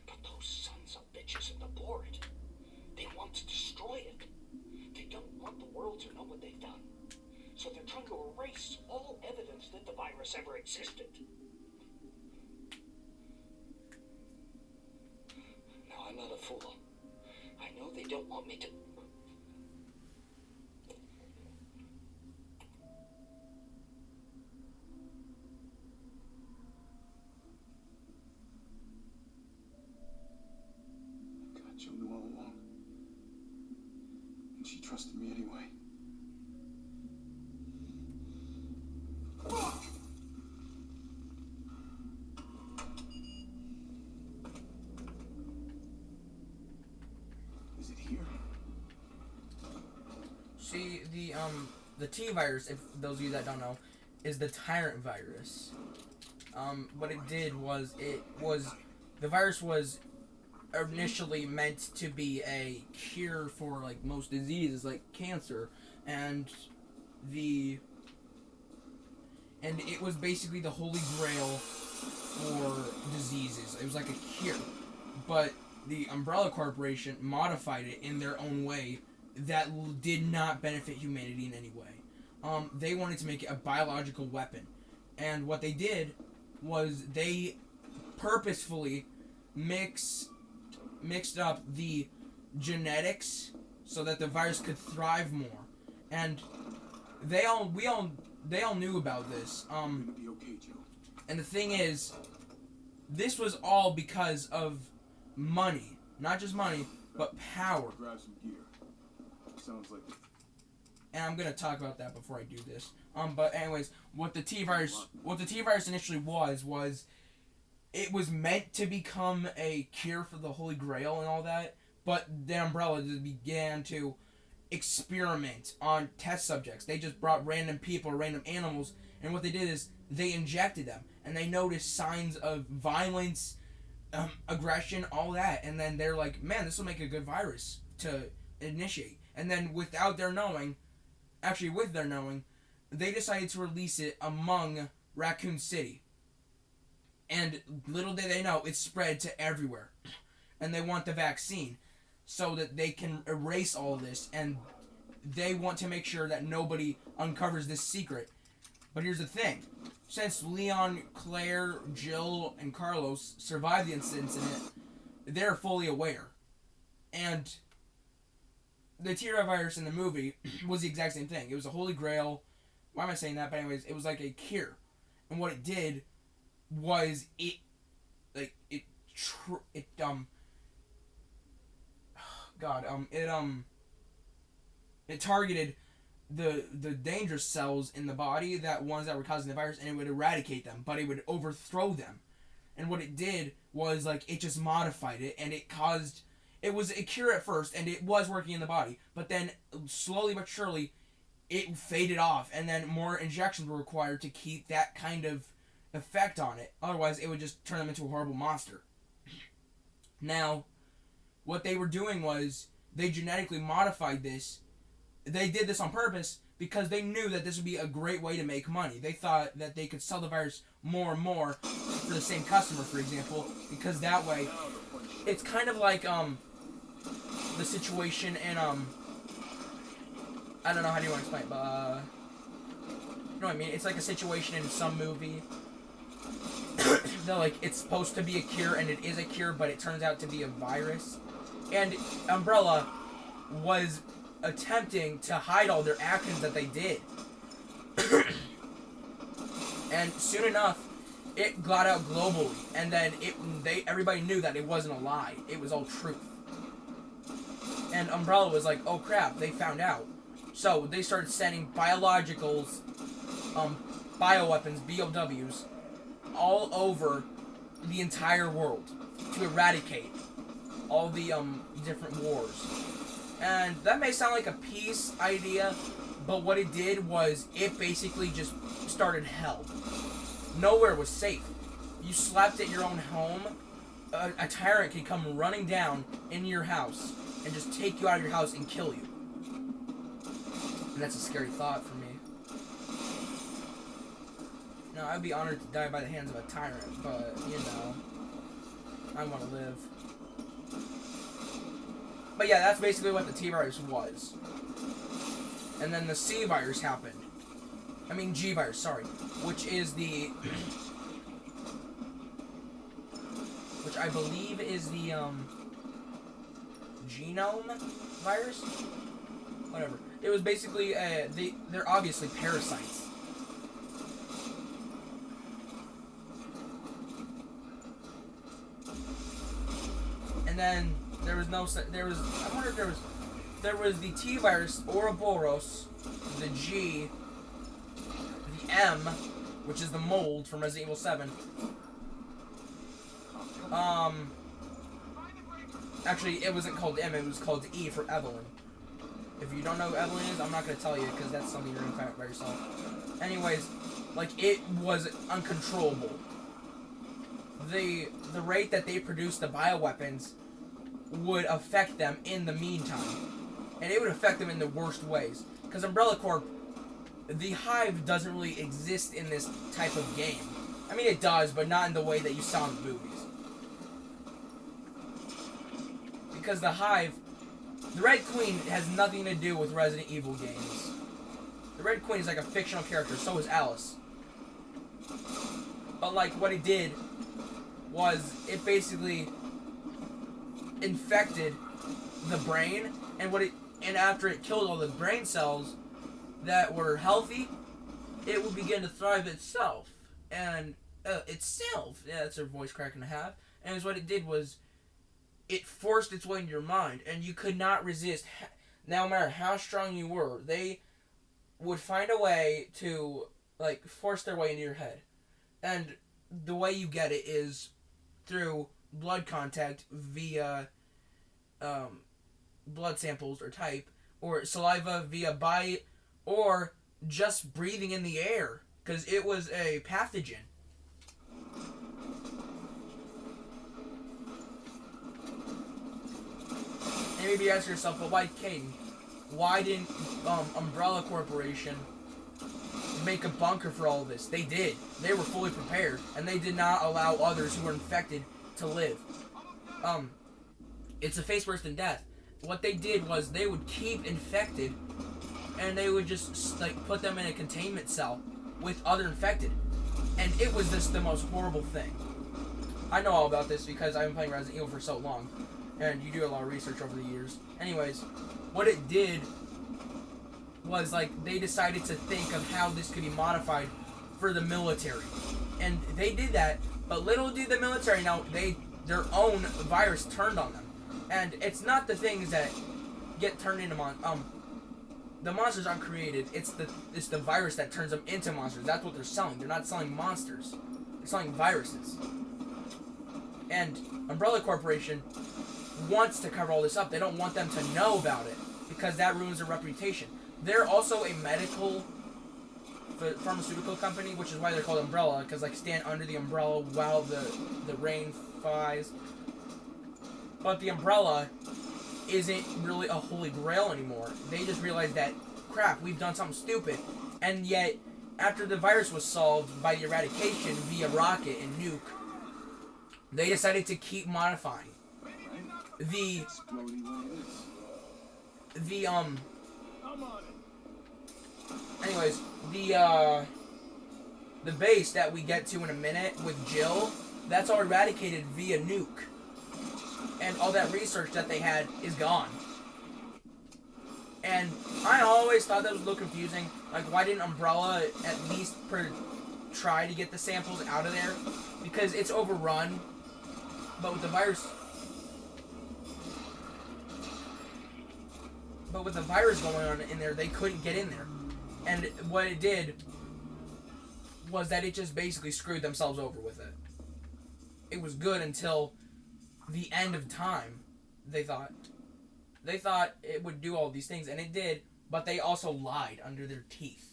But those sons of bitches at the board, they want to destroy it. They don't want the world to know what they've done. So they're trying to erase all evidence that the virus ever existed. Now, I'm not a fool. I know they don't want me to... Jill knew all along. And she trusted me anyway. See, the T virus, if those of you that don't know, is the tyrant virus. What it did was, the virus was initially meant to be a cure for, like, most diseases, like cancer, and it was basically the holy grail for diseases. It was like a cure. But the Umbrella Corporation modified it in their own way that did not benefit humanity in any way. They wanted to make it a biological weapon. And what they did was they purposefully mixed up the genetics so that the virus could thrive more. And they all knew about this. Gonna be okay, Joe. And the thing is, this was all because of money. Not just money, but power. Grab some gear. Sounds like And I'm gonna talk about that before I do this. But anyways, what the T virus initially was it was meant to become a cure for the Holy Grail and all that, but the Umbrella just began to experiment on test subjects. They just brought random people, random animals, and what they did is they injected them, and they noticed signs of violence, aggression, all that, and then they're like, man, this will make a good virus to initiate. And then with their knowing, they decided to release it among Raccoon City. And little did they know, it spread to everywhere. And they want the vaccine so that they can erase all of this, and they want to make sure that nobody uncovers this secret. But here's the thing. Since Leon, Claire, Jill, and Carlos survived the incident, they're fully aware. And the T-Rex virus in the movie was the exact same thing. It was a holy grail. Why am I saying that? But anyways, it was like a cure. And what it did was it targeted the dangerous cells in the body, ones that were causing the virus, and it would eradicate them, but it would overthrow them. And what it did was, like, it just modified it, and it was a cure at first, and it was working in the body, but then slowly but surely it faded off, and then more injections were required to keep that kind of effect on it. Otherwise, it would just turn them into a horrible monster. Now, what they were doing was they genetically modified this. They did this on purpose because they knew that this would be a great way to make money. They thought that they could sell the virus more and more for the same customer, for example, because that way, it's kind of like the situation in I don't know how do you want to explain it, but you know what I mean? It's like a situation in some movie that, like, it's supposed to be a cure, and it is a cure, but it turns out to be a virus. And Umbrella was attempting to hide all their actions that they did. And soon enough, it got out globally, and then everybody knew that it wasn't a lie. It was all truth. And Umbrella was like, oh crap, they found out. So they started sending biologicals, bioweapons, BOWs, all over the entire world to eradicate all the different wars. And that may sound like a peace idea, but what it did was it basically just started hell. Nowhere was safe. You slept at your own home, a tyrant could come running down in your house and just take you out of your house and kill you. And that's a scary thought for me. No, I'd be honored to die by the hands of a tyrant, but, you know, I want to live. But yeah, that's basically what the T-virus was. And then the C-virus happened. I mean G-virus, sorry. Which is the... which I believe is the, genome virus? Whatever. It was basically, they're obviously parasites. And then there was the T virus, Ouroboros, the G, the M, which is the mold from Resident Evil 7. Actually, it wasn't called M, it was called E for Evelyn. If you don't know who Evelyn is, I'm not gonna tell you because that's something you're gonna find out by yourself. Anyways, like, it was uncontrollable. The rate that they produced the bioweapons would affect them in the meantime. And it would affect them in the worst ways. Because Umbrella Corp, the Hive doesn't really exist in this type of game. I mean, it does, but not in the way that you saw in the movies. Because the Hive, the Red Queen has nothing to do with Resident Evil games. The Red Queen is like a fictional character, so is Alice. But like, what it did was it basically infected the brain, and after it killed all the brain cells that were healthy, it would begin to thrive itself. And yeah, that's her voice crack and a half. And what it did was it forced its way into your mind, and you could not resist. No matter how strong you were, they would find a way to like force their way into your head. And the way you get it is through blood contact via blood samples or type, or saliva via bite, or just breathing in the air, because it was a pathogen. And maybe you ask yourself, well, why Caden? Why didn't Umbrella Corporation make a bunker for all of this? They did. They were fully prepared, and they did not allow others who were infected to live. It's a face worse than death. What they did was they would keep infected, and they would just like put them in a containment cell with other infected, and it was just the most horrible thing. I know all about this because I've been playing Resident Evil for so long, and you do a lot of research over the years. Anyways, what it did was like they decided to think of how this could be modified for the military, and they did that. But little did the military know, their own virus turned on them. And it's not the things that get turned into the monsters aren't created. It's the virus that turns them into monsters. That's what they're selling. They're not selling monsters. They're selling viruses. And Umbrella Corporation wants to cover all this up. They don't want them to know about it because that ruins their reputation. They're also a medical pharmaceutical company, which is why they're called Umbrella, because like stand under the umbrella while the rain flies. But the umbrella isn't really a holy grail anymore. They just realized that, crap, we've done something stupid. And yet, after the virus was solved by the eradication via rocket and nuke, they decided to keep modifying. Anyways, the base that we get to in a minute with Jill, that's all eradicated via nuke. And all that research that they had is gone. And I always thought that was a little confusing. Like, why didn't Umbrella at least try to get the samples out of there? Because it's overrun. But with the virus going on in there, they couldn't get in there. And what it did was that it just basically screwed themselves over with it. It was good until the end of time, they thought. They thought it would do all these things, and it did, but they also lied under their teeth.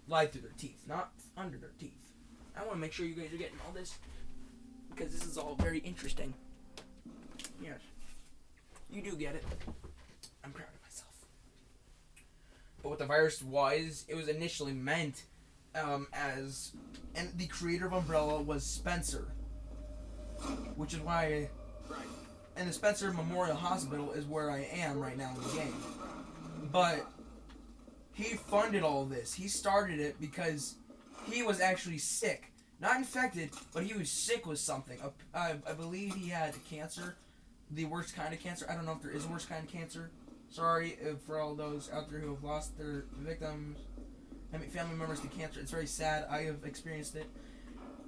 Lied through their teeth, not under their teeth. I want to make sure you guys are getting all this, because this is all very interesting. Yes. You do get it. I'm proud of myself. But what the virus was, it was initially meant as... And the creator of Umbrella was Spencer. Which is why... And the Spencer Memorial Hospital is where I am right now in the game. But he funded all this. He started it because he was actually sick. Not infected, but he was sick with something. I believe he had cancer. The worst kind of cancer. I don't know if there is a worst kind of cancer. Sorry for all those out there who have lost their victims. I mean, family members to cancer. It's very sad. I have experienced it.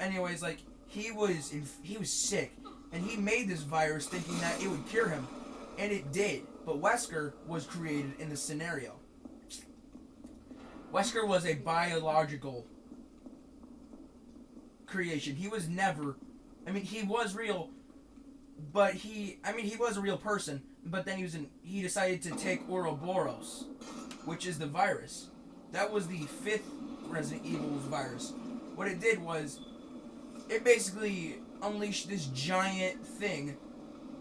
Anyways, like, he was sick. And he made this virus thinking that it would cure him. And it did. But Wesker was created in this scenario. Wesker was a biological creation. He was never... I mean, he was real, But he was a real person, but then he decided to take Ouroboros, which is the virus. That was the 5th Resident Evil's virus. What it did was, it basically unleashed this giant thing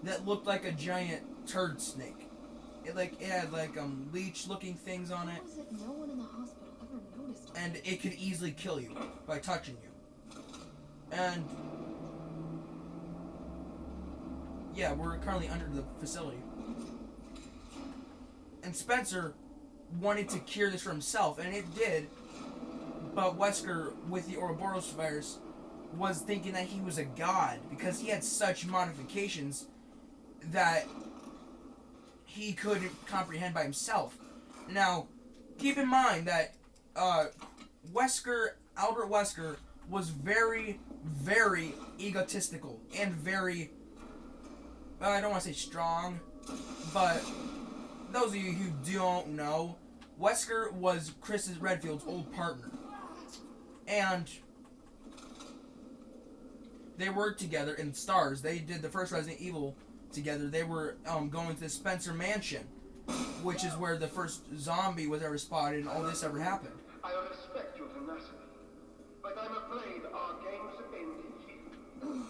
that looked like a giant turd snake. It had leech-looking things on it. How is it no one in the hospital ever noticed? And it could easily kill you by touching you. And yeah, we're currently under the facility. And Spencer wanted to cure this for himself, and it did. But Wesker, with the Ouroboros virus, was thinking that he was a god because he had such modifications that he couldn't comprehend by himself. Now, keep in mind that Albert Wesker, was very, very egotistical and very, I don't want to say strong, but those of you who don't know, Wesker was Chris Redfield's old partner. And they worked together in Stars. They did the first Resident Evil together. They were going to the Spencer Mansion, which is where the first zombie was ever spotted and all this ever happened. I respect your tenacity, but I'm afraid our games ended here. You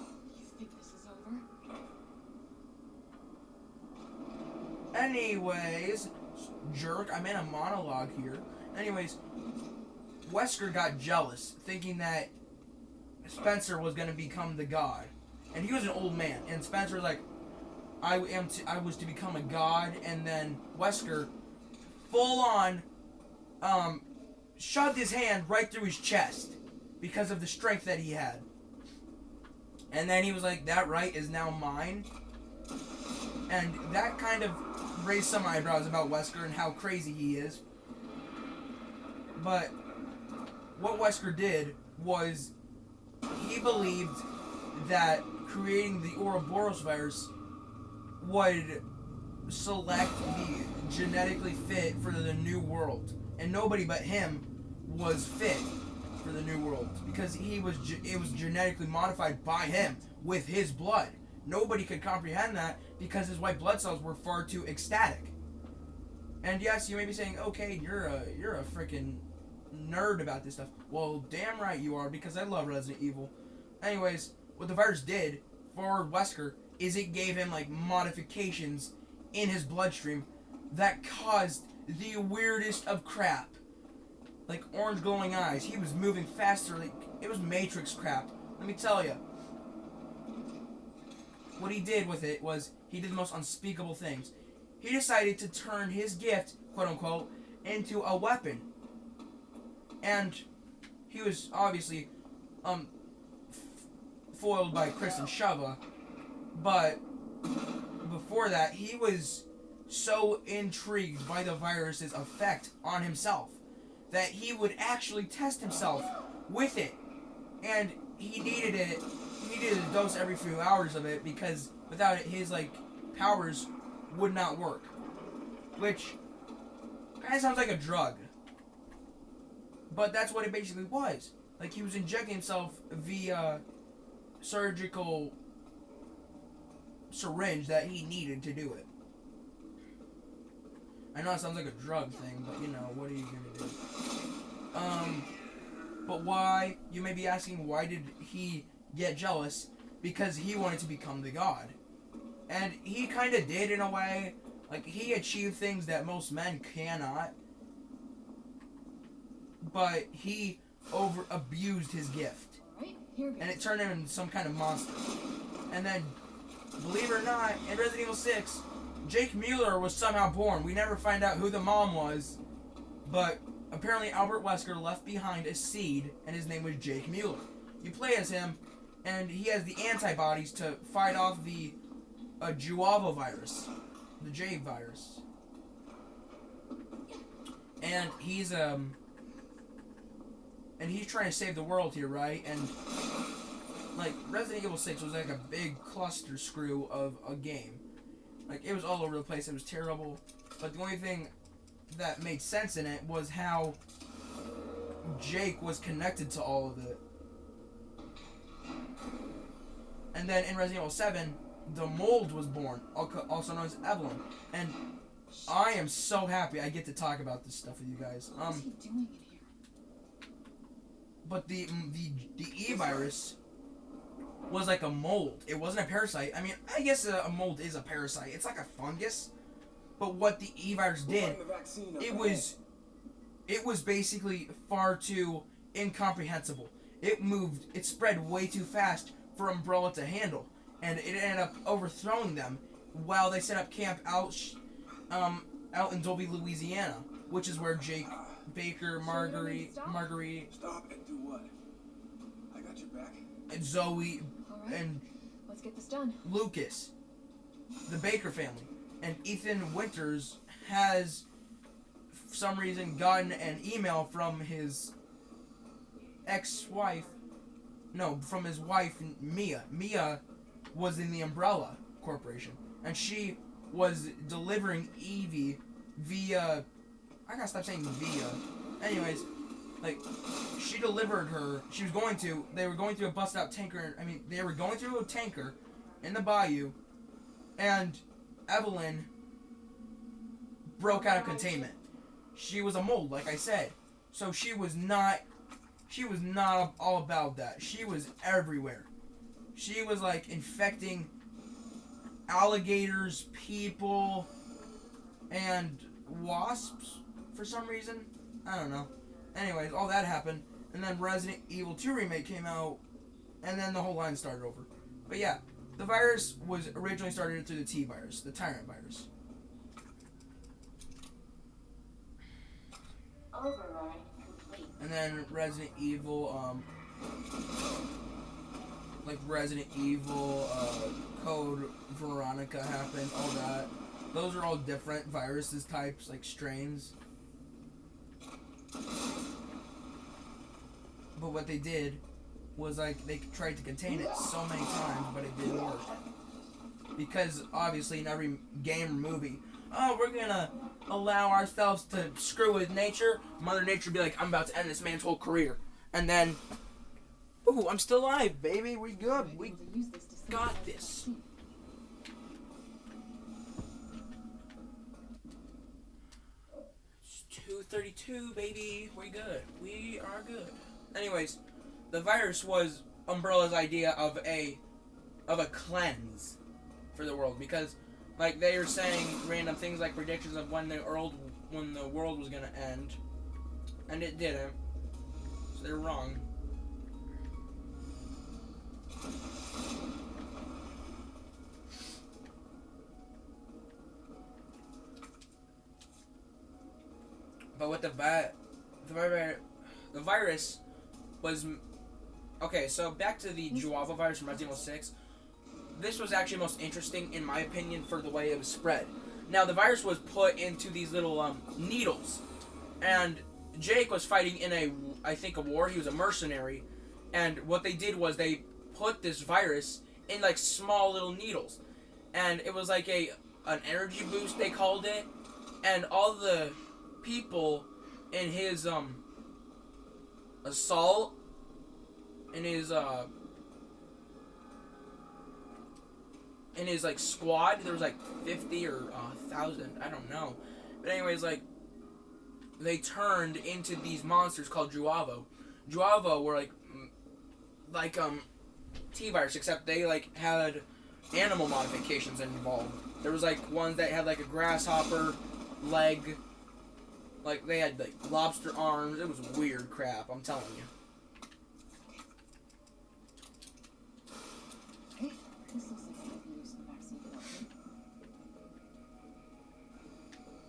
think this is over? Anyways, jerk, I'm in a monologue here. Anyways, Wesker got jealous, thinking that Spencer was going to become the god. And he was an old man, and Spencer was like, I was to become a god, and then Wesker, full on, shoved his hand right through his chest because of the strength that he had. And then he was like, that right is now mine. And that kind of raised some eyebrows about Wesker and how crazy he is. But what Wesker did was he believed that creating the Ouroboros virus would select the genetically fit for the new world, and nobody but him was fit for the new world because it was genetically modified by him with his blood. Nobody could comprehend that because his white blood cells were far too ecstatic. And yes, you may be saying, okay, you're a freaking nerd about this stuff. Well, damn right you are, because I love Resident Evil. Anyways, what the virus did for Wesker is it gave him modifications in his bloodstream that caused the weirdest of crap. Like orange glowing eyes. He was moving faster. It was Matrix crap. Let me tell you. What he did with it was he did the most unspeakable things. He decided to turn his gift, quote unquote, into a weapon. And he was obviously foiled by Chris and Shava. But before that, he was so intrigued by the virus's effect on himself that he would actually test himself with it. And he needed it. He needed a dose every few hours of it because without it, his powers would not work. Which kind of sounds like a drug. But that's what it basically was. He was injecting himself via surgical syringe that he needed to do it. I know it sounds like a drug thing, but what are you gonna do? But why? You may be asking, why did he get jealous? Because he wanted to become the god. And he kind of did in a way. He achieved things that most men cannot. But he abused his gift. Right, here And it turned him into some kind of monster. And then, believe it or not, in Resident Evil 6, Jake Mueller was somehow born. We never find out who the mom was. But apparently Albert Wesker left behind a seed, and his name was Jake Mueller. You play as him, and he has the antibodies to fight off the Juavo virus. The J virus. And he's trying to save the world here, right? And Resident Evil 6 was a big cluster screw of a game. It was all over the place. It was terrible. But the only thing that made sense in it was how Jake was connected to all of it. And then in Resident Evil 7, the mold was born, also known as Evelyn. And I am so happy I get to talk about this stuff with you guys. What is he doing in here? But the E virus was like a mold. It wasn't a parasite. I mean, I guess a mold is a parasite. It's like a fungus. But what the E virus did, it was basically far too incomprehensible. It spread way too fast for Umbrella to handle, and it ended up overthrowing them while they set up camp out in Dolby, Louisiana, which is where Jake, Baker, Marguerite, Stop and do what? I got your back. and Zoe, All right. and Let's get this done. Lucas, the Baker family, and Ethan Winters has, for some reason, gotten an email from his ex-wife. No, from his wife, Mia. Mia was in the Umbrella Corporation, and she was delivering Evie via... I gotta stop saying via. Anyways, like, she delivered her... They were going through a busted-out tanker... they were going through a tanker in the bayou, and Evelyn broke out of containment. She was a mold, like I said. So she was not all about that. She was everywhere. She was like infecting alligators, people, and wasps for some reason. I don't know. Anyways, all that happened, and then Resident Evil 2 Remake came out, and then the whole line started over. But yeah, the virus was originally started through the T virus, the Tyrant virus. Override complete. And then Resident Evil, Resident Evil, Code Veronica happened, all that. Those are all different viruses types, like strains. But what they did was, like, they tried to contain it so many times, but it didn't work. Because, obviously, in every game or movie, oh, we're gonna allow ourselves to screw with nature. Mother Nature would be like, I'm about to end this man's whole career. And then, ooh, I'm still alive, baby. We good. We got this. It's 2:32, baby. We good. We are good. Anyways, the virus was Umbrella's idea of a cleanse for the world, because like they were saying random things like predictions of when the world was gonna end, and it didn't. So they're wrong. But with the virus was okay. So back to the Juava virus from Resident Evil 6. This was actually most interesting, in my opinion, for the way it was spread. Now, the virus was put into these little needles, and Jake was fighting in a war. He was a mercenary, and what they did was they put this virus in like small little needles, and it was like an energy boost, they called it, and all the people in his assault, in his like squad, there was like 50 or 1,000, I don't know. But anyways, like they turned into these monsters called Juavo. Juavo were like T-virus, except they like had animal modifications involved. There was like ones that had like a grasshopper leg, like they had like lobster arms. It was weird crap, I'm telling you. This looks like I could use some vaccine for that.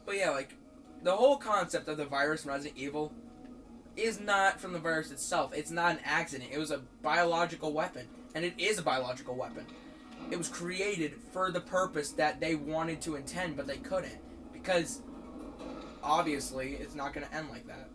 But yeah, like the whole concept of the virus in Resident Evil is not from the virus itself. It's not an accident. It was a biological weapon, and it is a biological weapon. It was created for the purpose that they wanted to intend, but they couldn't, because obviously it's not going to end like that.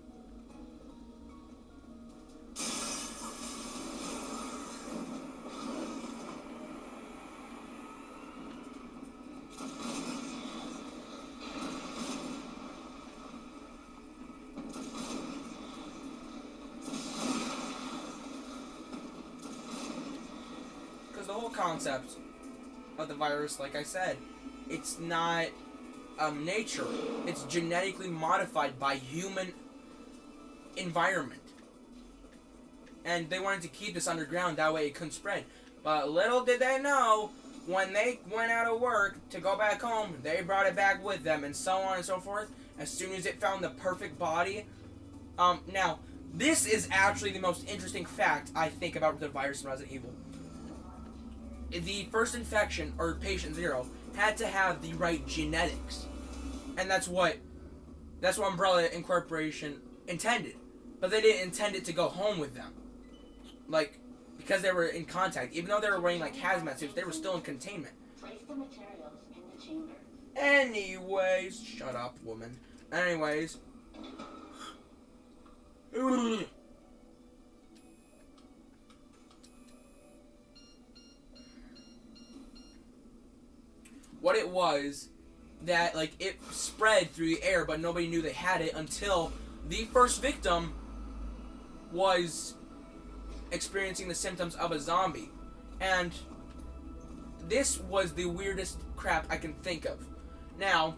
The whole concept of the virus, like I said, it's not nature. It's genetically modified by human environment. And they wanted to keep this underground, that way it couldn't spread. But little did they know, when they went out of work to go back home, they brought it back with them, and so on and so forth. As soon as it found the perfect body. Now, this is actually the most interesting fact, I think, about the virus in Resident Evil. The first infection, or patient 0, had to have the right genetics. And that's what Umbrella Incorporation intended. But they didn't intend it to go home with them. Like, because they were in contact. Even though they were wearing, like, hazmat suits, they were still in containment. Place the materials in the chamber. Anyways, shut up, woman. Anyways. What it was, that, like, it spread through the air, but nobody knew they had it until the first victim was experiencing the symptoms of a zombie. And this was the weirdest crap I can think of. Now,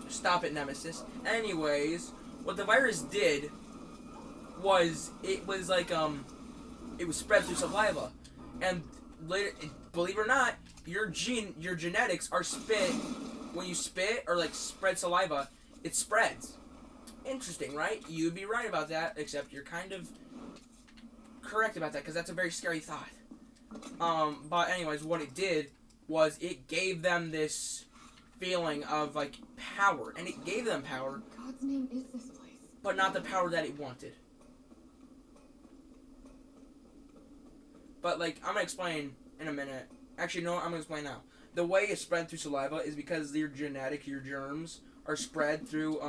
stop it, Nemesis. Anyways, what the virus did was, it was like, it was spread through saliva. And later, believe it or not, your genetics are spit, when you spit or like spread saliva, it spreads. Interesting, right? You'd be right about that, except you're kind of correct about that, because that's a very scary thought. But anyways, what it did was it gave them this feeling of, like, power. And it gave them power. God's name is this place. But not the power that it wanted. But, like, I'm gonna explain in a minute. Actually, no, I'm gonna explain now. The way it's spread through saliva is because your germs are spread through,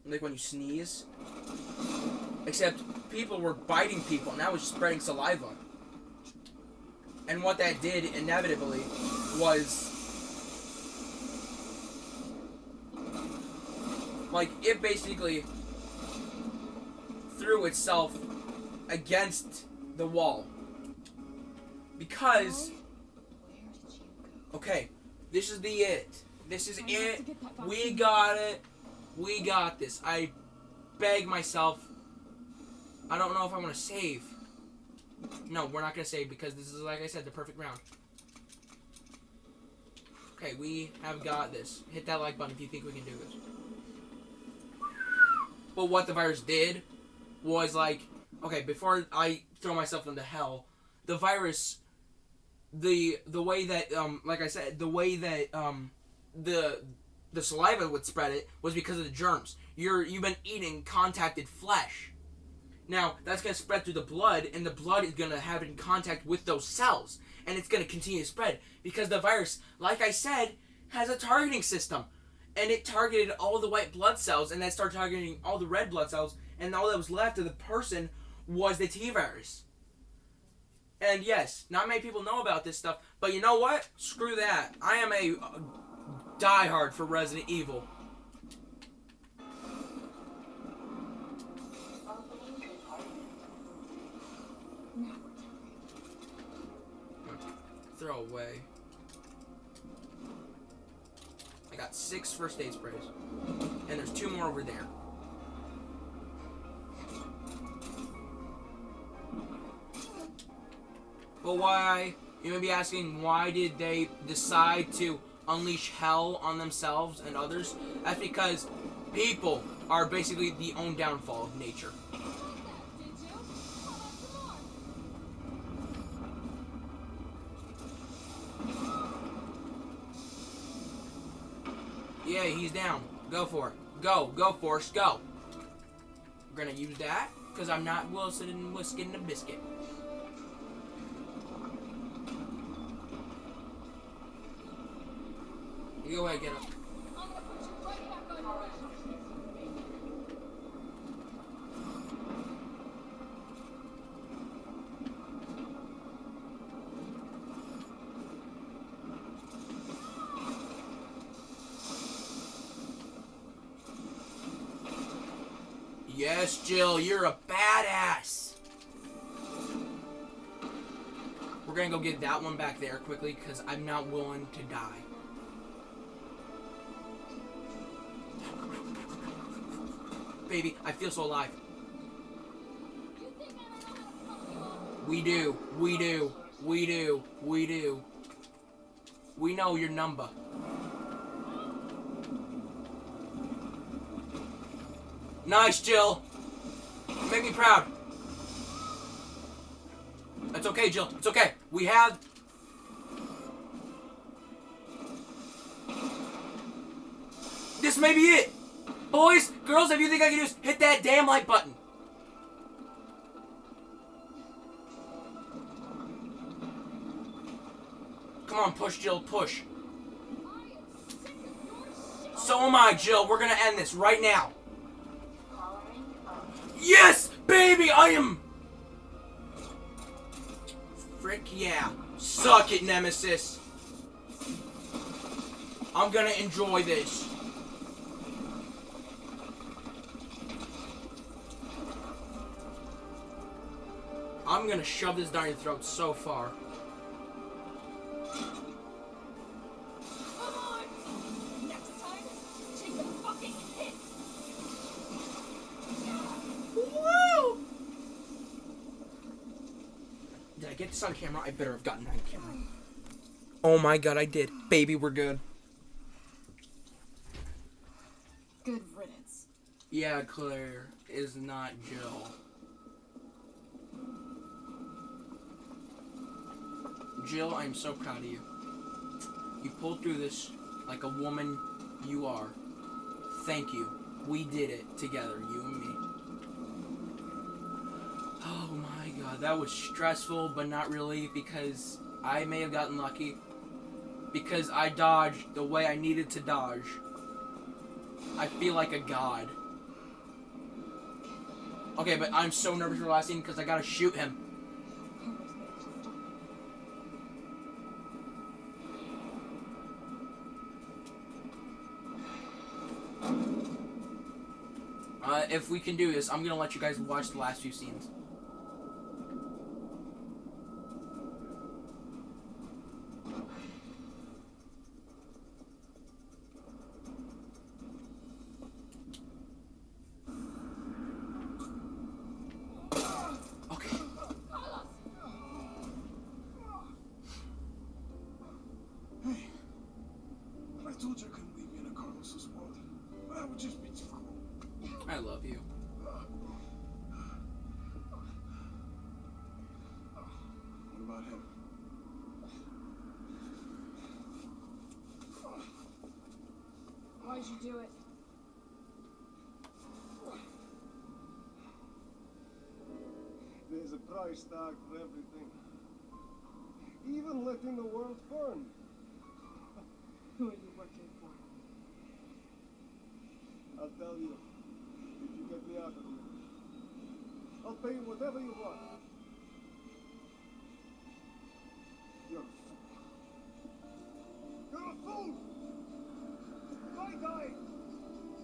like when you sneeze. Except people were biting people, and that was spreading saliva. And what that did, inevitably, was, like, it basically threw itself against the wall. Because, okay, this is it. This is it. We got it. We got this. I beg myself. I don't know if I want to save. No, we're not going to save because this is, like I said, the perfect round. Okay, we have got this. Hit that like button if you think we can do this. But what the virus did was, like, okay, before I throw myself into hell, the virus, the way that, like I said, the way that, the saliva would spread it was because of the germs. You've been eating contacted flesh. Now, that's going to spread through the blood, and the blood is going to have in contact with those cells. And it's going to continue to spread. Because the virus, like I said, has a targeting system. And it targeted all the white blood cells, and then started targeting all the red blood cells, and all that was left of the person was the T-virus. And yes, not many people know about this stuff, but you know what? Screw that. I am a diehard for Resident Evil. Throw away. I got 6 first aid sprays. And there's 2 more over there. But why? You may be asking, why did they decide to unleash hell on themselves and others? That's because people are basically the own downfall of nature. Yeah, he's down. Go for it. Go, Force, go. We're gonna use that, because I'm not Wilson and Whiskin the Biscuit. You go ahead, get up. I'm gonna put you right back on your ass. Yes, Jill, you're a badass. We're We're gonna go get that one back there quickly because I'm not willing to die. Baby, I feel so alive. We do. We do. We do. We do. We know your number. Nice, Jill. Make me proud. It's okay, Jill. It's okay. We have... This may be it. Boys, girls, if you think I can just hit that damn like button. Come on, push, Jill, push. So am I, Jill. We're gonna end this right now. Yes, baby, I am... Frick yeah. Suck it, Nemesis. I'm gonna enjoy this. I'm gonna shove this down your throat so far. Come on! Next time, take the fucking hit! Woo! Did I get this on camera? I better have gotten that on camera. Oh my god, I did. Baby, we're good. Good riddance. Yeah, Claire is not Jill. Jill, I'm so proud of you. You pulled through this like a woman you are. Thank you. We did it together, you and me. Oh my god, that was stressful, but not really, because I may have gotten lucky. Because I dodged the way I needed to dodge. I feel like a god. Okay, but I'm so nervous for the last scene because I gotta shoot him. If we can do this, I'm gonna let you guys watch the last few scenes. Okay. Hey, I told you I couldn't leave you in a Carlos's world. That would just be too cruel. I love you. What about him? Why'd you do it? There's a price tag for everything. Even letting the world burn. Who are you working for? I'll tell you, if you get me out of here. I'll pay you whatever you want. You're a fool. You're a fool! If I die,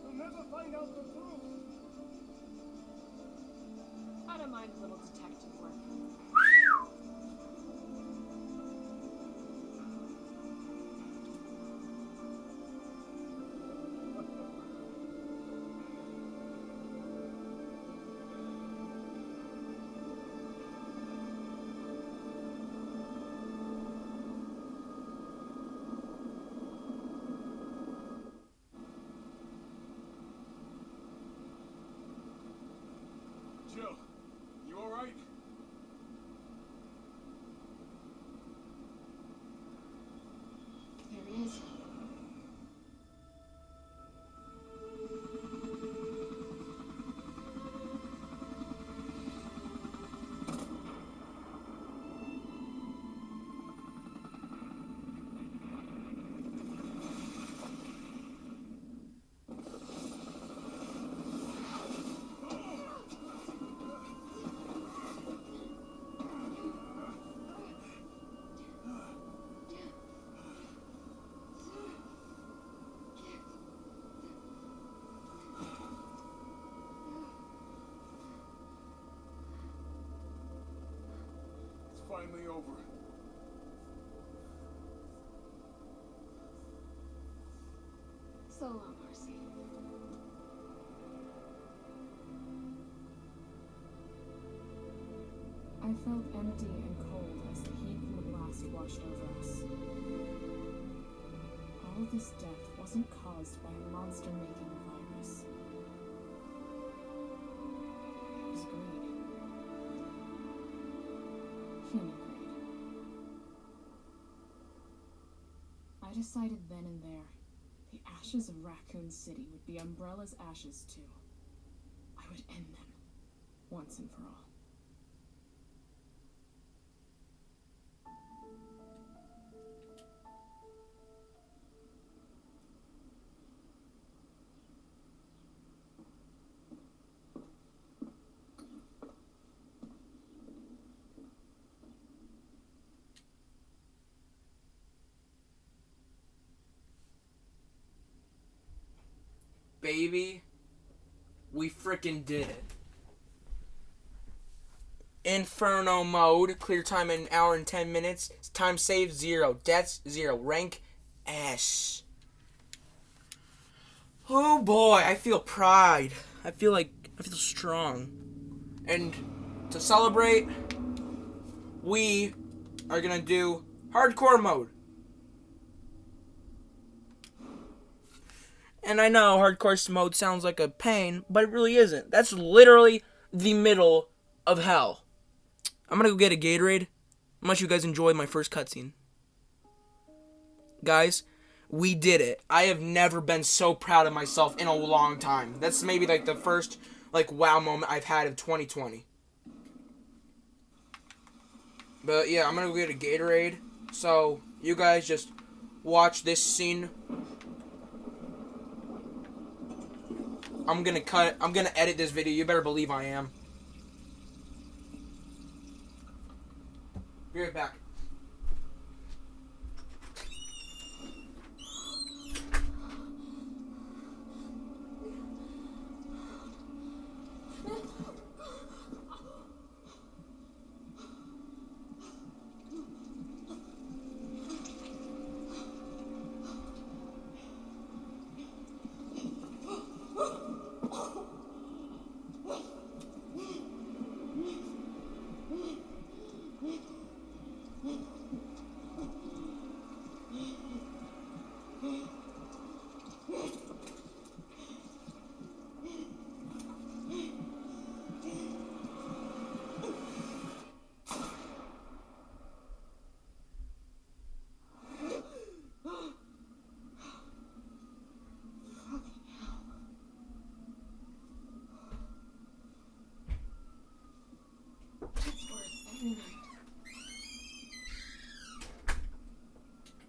you'll never find out the truth. I don't mind a little detective work. Jill, you alright? There he is. It's finally over. So long, Marcy. I felt empty and cold as the heat from the blast washed over us. All this death wasn't caused by a monster-making virus. It was greed. Human greed. I decided then and there, the ashes of Raccoon City would be Umbrella's ashes too. I would end them, once and for all. Baby, we frickin' did it. Inferno mode, clear time in 1 hour and 10 minutes. Time saved 0, deaths 0, rank S. Oh boy, I feel pride. I feel strong. And to celebrate, we are gonna do hardcore mode. And I know hardcore mode sounds like a pain, but it really isn't. That's literally the middle of hell. I'm gonna go get a Gatorade. Unless you guys enjoyed my first cutscene. Guys, we did it. I have never been so proud of myself in a long time. That's maybe like the first wow moment I've had of 2020. But yeah, I'm gonna go get a Gatorade. So you guys just watch this scene. I'm gonna edit this video. You better believe I am. Be right back.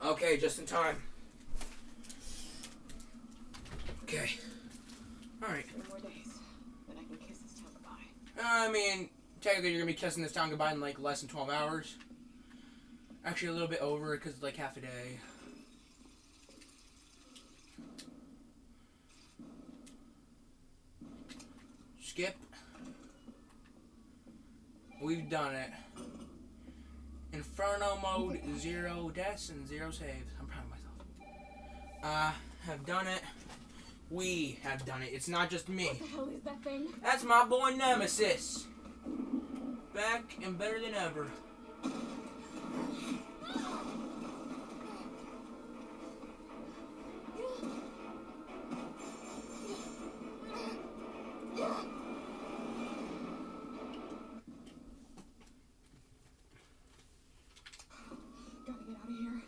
Okay, just in time. Okay. Alright. 3 more days, then I can kiss this town goodbye. I mean, technically you're gonna be kissing this town goodbye in less than 12 hours. Actually, a little bit over, because it's half a day. Skip. We've done it. Inferno mode, 0 deaths and 0 saves. I'm proud of myself. Have done it. We have done it. It's not just me. What the hell is that thing? That's my boy Nemesis. Back and better than ever. Gotta get out of here.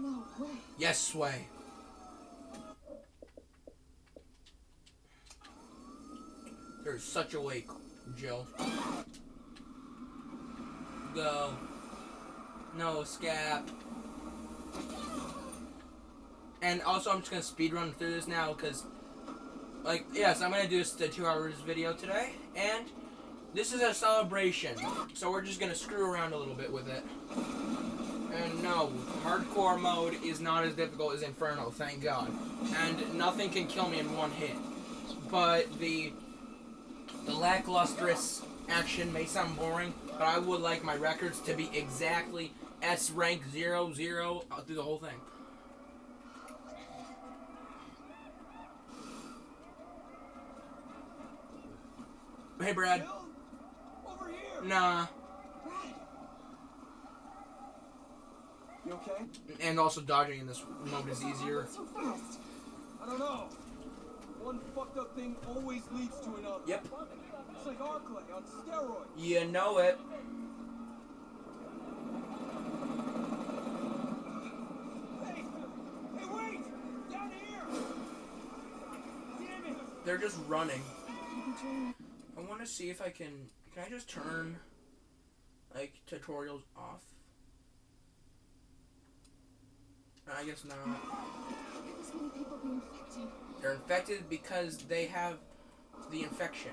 No way. Yes, Sway. There's such a wake, Jill. Go. No escape. And also, I'm just gonna speedrun through this now, because, yes, I'm gonna do this 2 hours video today, and this is a celebration, so we're just gonna screw around a little bit with it. And no, hardcore mode is not as difficult as Inferno, thank God. And nothing can kill me in 1 hit. But the lacklustrous action may sound boring, but I would like my records to be exactly S rank 0, 0 through the whole thing. Hey, Brad. Over here. Nah. You okay? And also dodging in this mode is easier. So fast. I don't know. One fucked up thing always leads to another. Yep. It's like Arclay on steroids. You know it. Hey, wait! Down here! Damn it! They're just running. I want to see if I can I just turn, like, tutorials off? I guess not. So many people being infected. They're infected because they have the infection.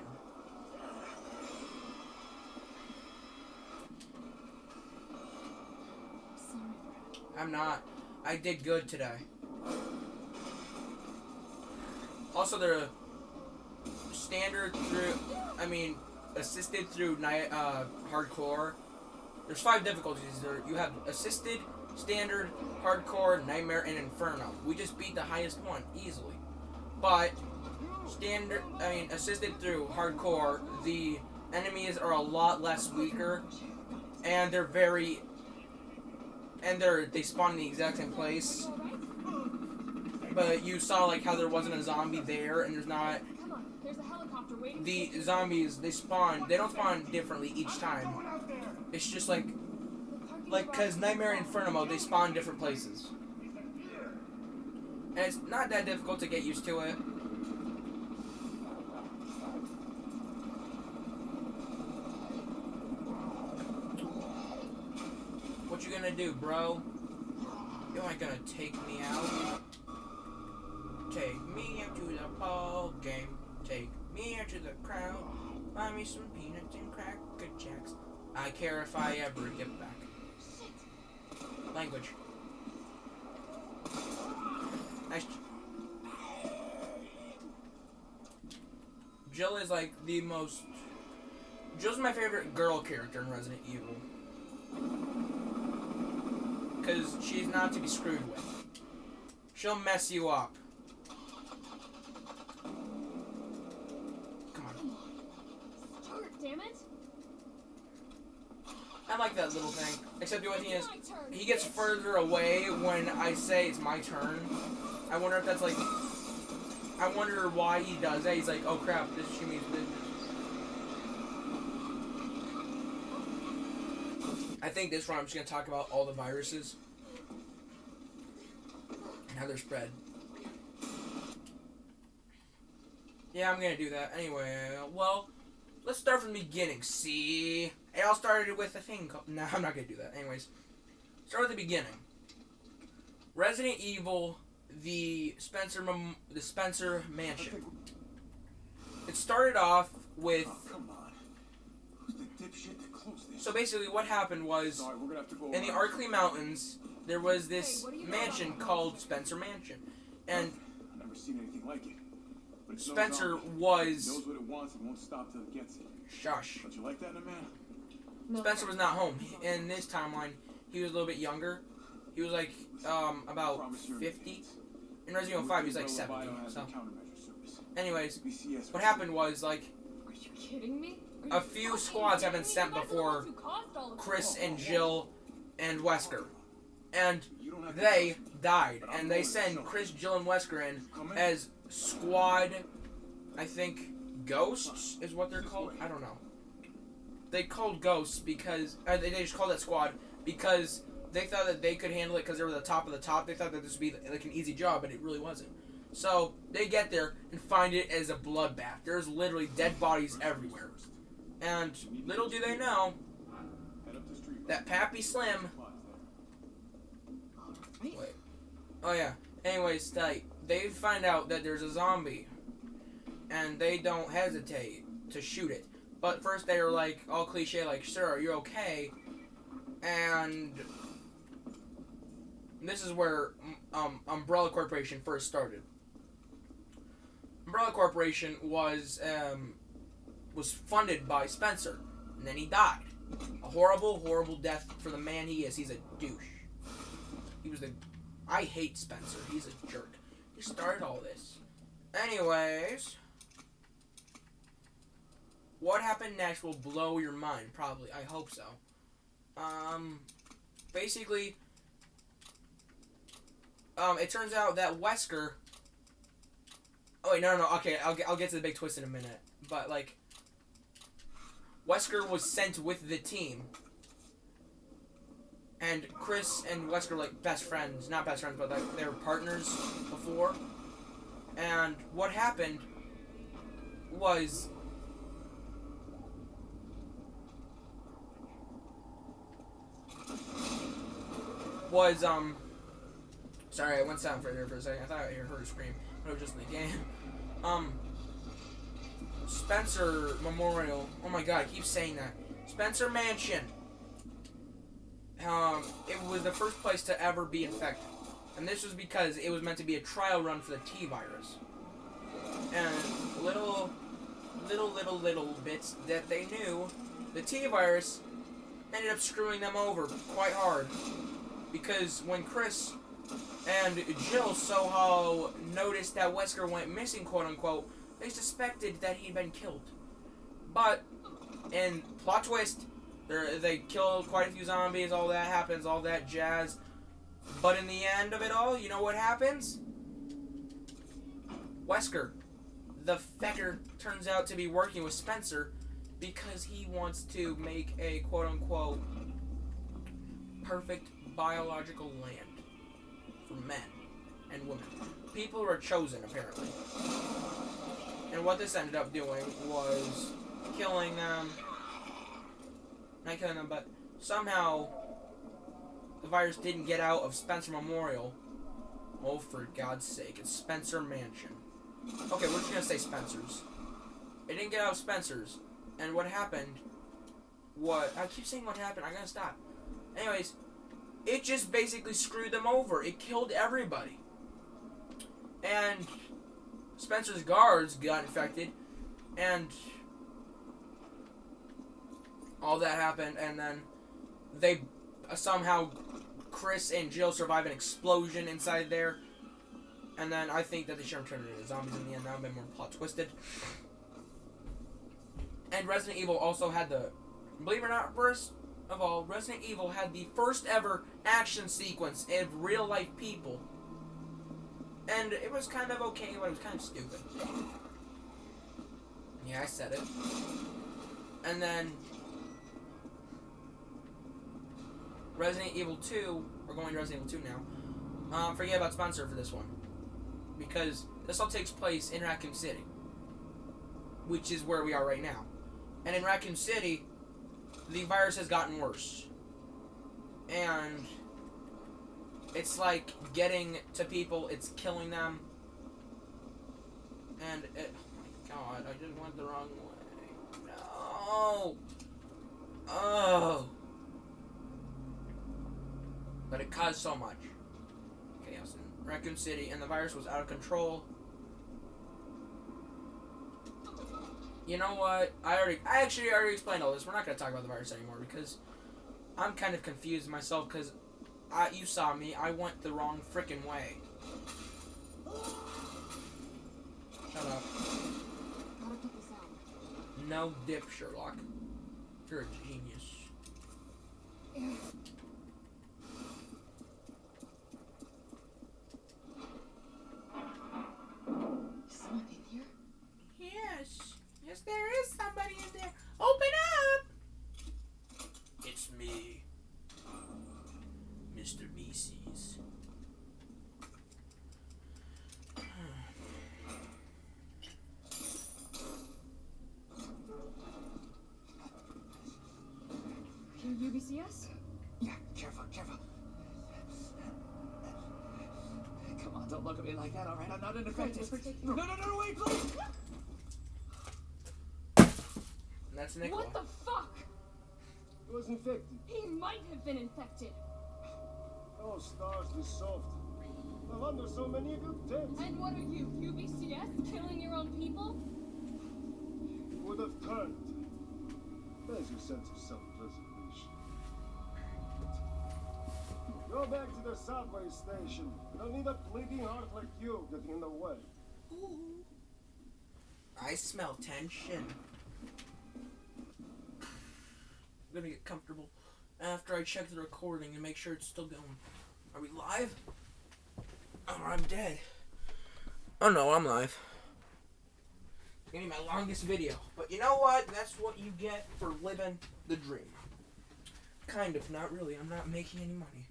Sorry, Brad. I'm not. I did good today. Also, they're standard through, assisted through hardcore. There's 5 difficulties. You have assisted, standard, hardcore, nightmare, and inferno. We just beat the highest one easily. But assisted through hardcore, the enemies are a lot less weaker, and they spawn in the exact same place. But you saw like how there wasn't a zombie there, and there's not. Come on, there's a helicopter waiting. The zombies, they don't spawn differently each time. It's just like cause Nightmare and Inferno mode, they spawn different places. And it's not that difficult to get used to it. What you gonna do, bro? You ain't gonna take me out. Take me out to the ball game. Take me out to the crowd. Buy me some peanuts and cracker jacks. I care if I ever get back. Language. Nice. Jill is like the most. Jill's my favorite girl character in Resident Evil. Because she's not to be screwed with. She'll mess you up. Come on. Start, damn it. I like that little thing. Except the only thing is, he gets further away when I say it's my turn. I wonder if that's like... I wonder why he does that. He's like, oh crap, this is Shimmy's business. I think this round I'm just going to talk about all the viruses. And how they're spread. Yeah, I'm going to do that. Anyway, well, let's start from the beginning. See? It all started with a thing called... No, I'm not going to do that. Anyways, start at the beginning. Resident Evil, the Spencer Mansion. It started off with... Oh, come on. Who's the dipshit that closed this? So basically what happened was, Sorry, we're gonna have to go in the around. Arkley Mountains, there was this mansion called Spencer Mansion. And I've never seen anything like it. But it's Spencer no zombie. It was... knows what it wants and won't stop till it gets it. Shush. Don't you like that in a man? No, Spencer was not home. In this timeline, he was a little bit younger. He was like, about 50. In Resident Evil 5, he was like 70. So, anyways, what happened was, like, Are you kidding me? a few squads have been sent before Chris and Jill and Wesker. And they died. And they send Chris, Jill, and Wesker in as squad, I think, ghosts is what they're called. I don't know. They called ghosts because, they just called that squad because they thought that they could handle it because they were the top of the top. They thought that this would be like an easy job, but it really wasn't. So they get there and find it as a bloodbath. There's literally dead bodies everywhere. And little do they know that Pappy Slim... Wait. Oh yeah. Anyways, they find out that there's a zombie. And they don't hesitate to shoot it. But first they were like, all cliche, like, sir, are you okay? And this is where Umbrella Corporation first started. Umbrella Corporation was funded by Spencer. And then he died. A horrible, horrible death for the man he is. He's a douche. He was the... I hate Spencer. He's a jerk. He started all this. Anyways... What happened next will blow your mind, probably. I hope so. Basically... it turns out that Wesker... Oh, wait, no. Okay, I'll get to the big twist in a minute. But, like... Wesker was sent with the team. And Chris and Wesker, like, best friends. Not best friends, but, like, they were partners before. And what happened was... Sorry, I went silent for there for a second. I thought I heard her scream. But it was just in the game. Spencer Memorial. Oh my god, I keep saying that. Spencer Mansion. It was the first place to ever be infected. And this was because it was meant to be a trial run for the T-virus. And little bits that they knew, the T-virus ended up screwing them over quite hard. Because when Chris and Jill somehow noticed that Wesker went missing, quote-unquote, they suspected that he'd been killed. But, in plot twist, they killed quite a few zombies, all that happens, all that jazz. But in the end of it all, you know what happens? Wesker, the fecker, turns out to be working with Spencer because he wants to make a quote-unquote perfect biological land for men and women. People who are chosen, apparently. And what this ended up doing was killing them. Not killing them, but somehow the virus didn't get out of Spencer Memorial. Oh, for God's sake, it's Spencer Mansion. Okay, we're just gonna say Spencer's. It didn't get out of Spencer's. And what happened... I keep saying what happened, I gotta stop. Anyways, it just basically screwed them over. It killed everybody. And Spencer's guards got infected. And all that happened. And then they somehow... Chris and Jill survive an explosion inside there. And then I think that they should have turned into zombies in the end. That would have been more plot twisted. And Resident Evil also had the... Believe it or not, first of all, Resident Evil had the first ever action sequence of real life people. And it was kind of okay, but it was kind of stupid. Yeah, I said it. And then Resident Evil 2, we're going to Resident Evil 2 now. Forget about Spencer for this one. Because this all takes place in Raccoon City. Which is where we are right now. And in Raccoon City, the virus has gotten worse. And it's like getting to people, it's killing them. And it, oh my god, I just went the wrong way. No! Oh! But it caused so much chaos in Raccoon City, and the virus was out of control. You know what? I actually already explained all this. We're not going to talk about the virus anymore because I'm kind of confused myself because you saw me. I went the wrong freaking way. Shut up. Gotta put this out. No dip, Sherlock. You're a genius. Someone in here? Yes. Yes, there is somebody in there. Open up! It's me, Mr. Mises. Your UBCS? Yeah, careful. Come on, don't look at me like that, alright? I'm not infected. No, wait, please! And that's Nicola. What the fuck? He was infected. He might have been infected. Oh, stars, this soft. No wonder so many of you dead. And what are you, UBCS? Killing your own people? Would have turned. Best was your sense of self-preservation. Go back to the subway station. We don't need a bleeding heart like you getting in the way. Ooh. I smell tension. I'm gonna get comfortable after I check the recording and make sure it's still going. Are we live? Oh, I'm dead. Oh no, I'm live. It's gonna be my longest video. But you know what? That's what you get for living the dream. Kind of, not really. I'm not making any money.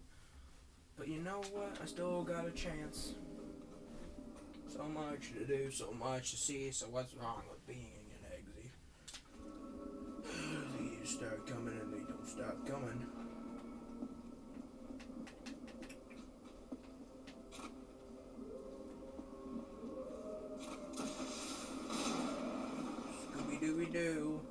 But you know what? I still got a chance. So much to do, so much to see, so what's wrong with being an exy? These start coming and they don't stop coming. Scooby-Dooby-Doo.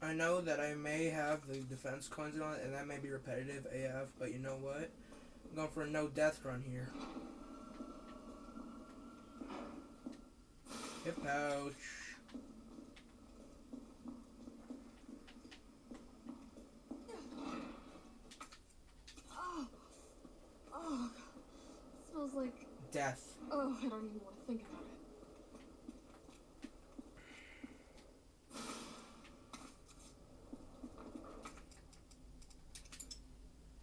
I know that I may have the defense coins on it, and that may be repetitive AF, but you know what? I'm going for a no-death run here. Hip pouch. Oh, it smells like Death. Oh, I don't even want to think about it.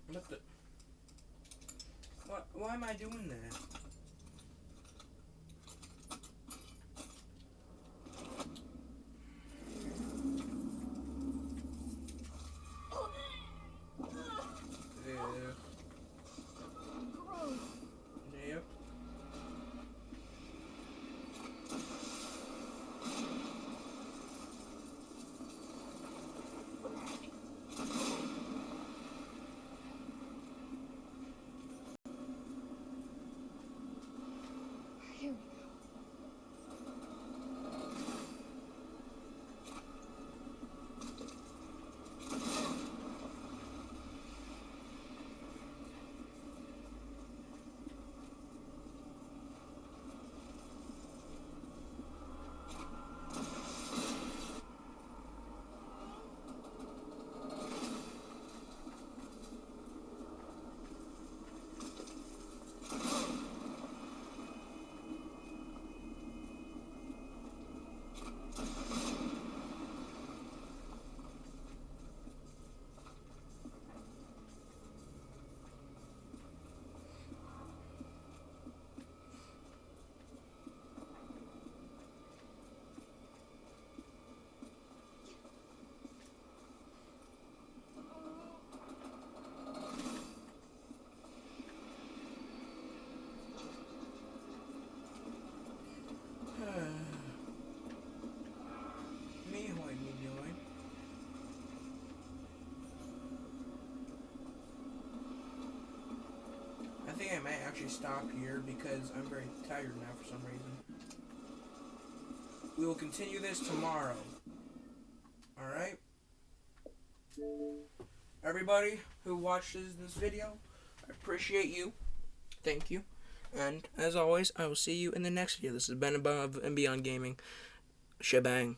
What the? What? Why am I doing that? Gross. Yep. Here we go. I think I might actually stop here because I'm very tired now for some reason. We will continue this tomorrow. Alright? Everybody who watches this video, I appreciate you. Thank you. And as always, I will see you in the next video. This has been Above and Beyond Gaming. Shebang.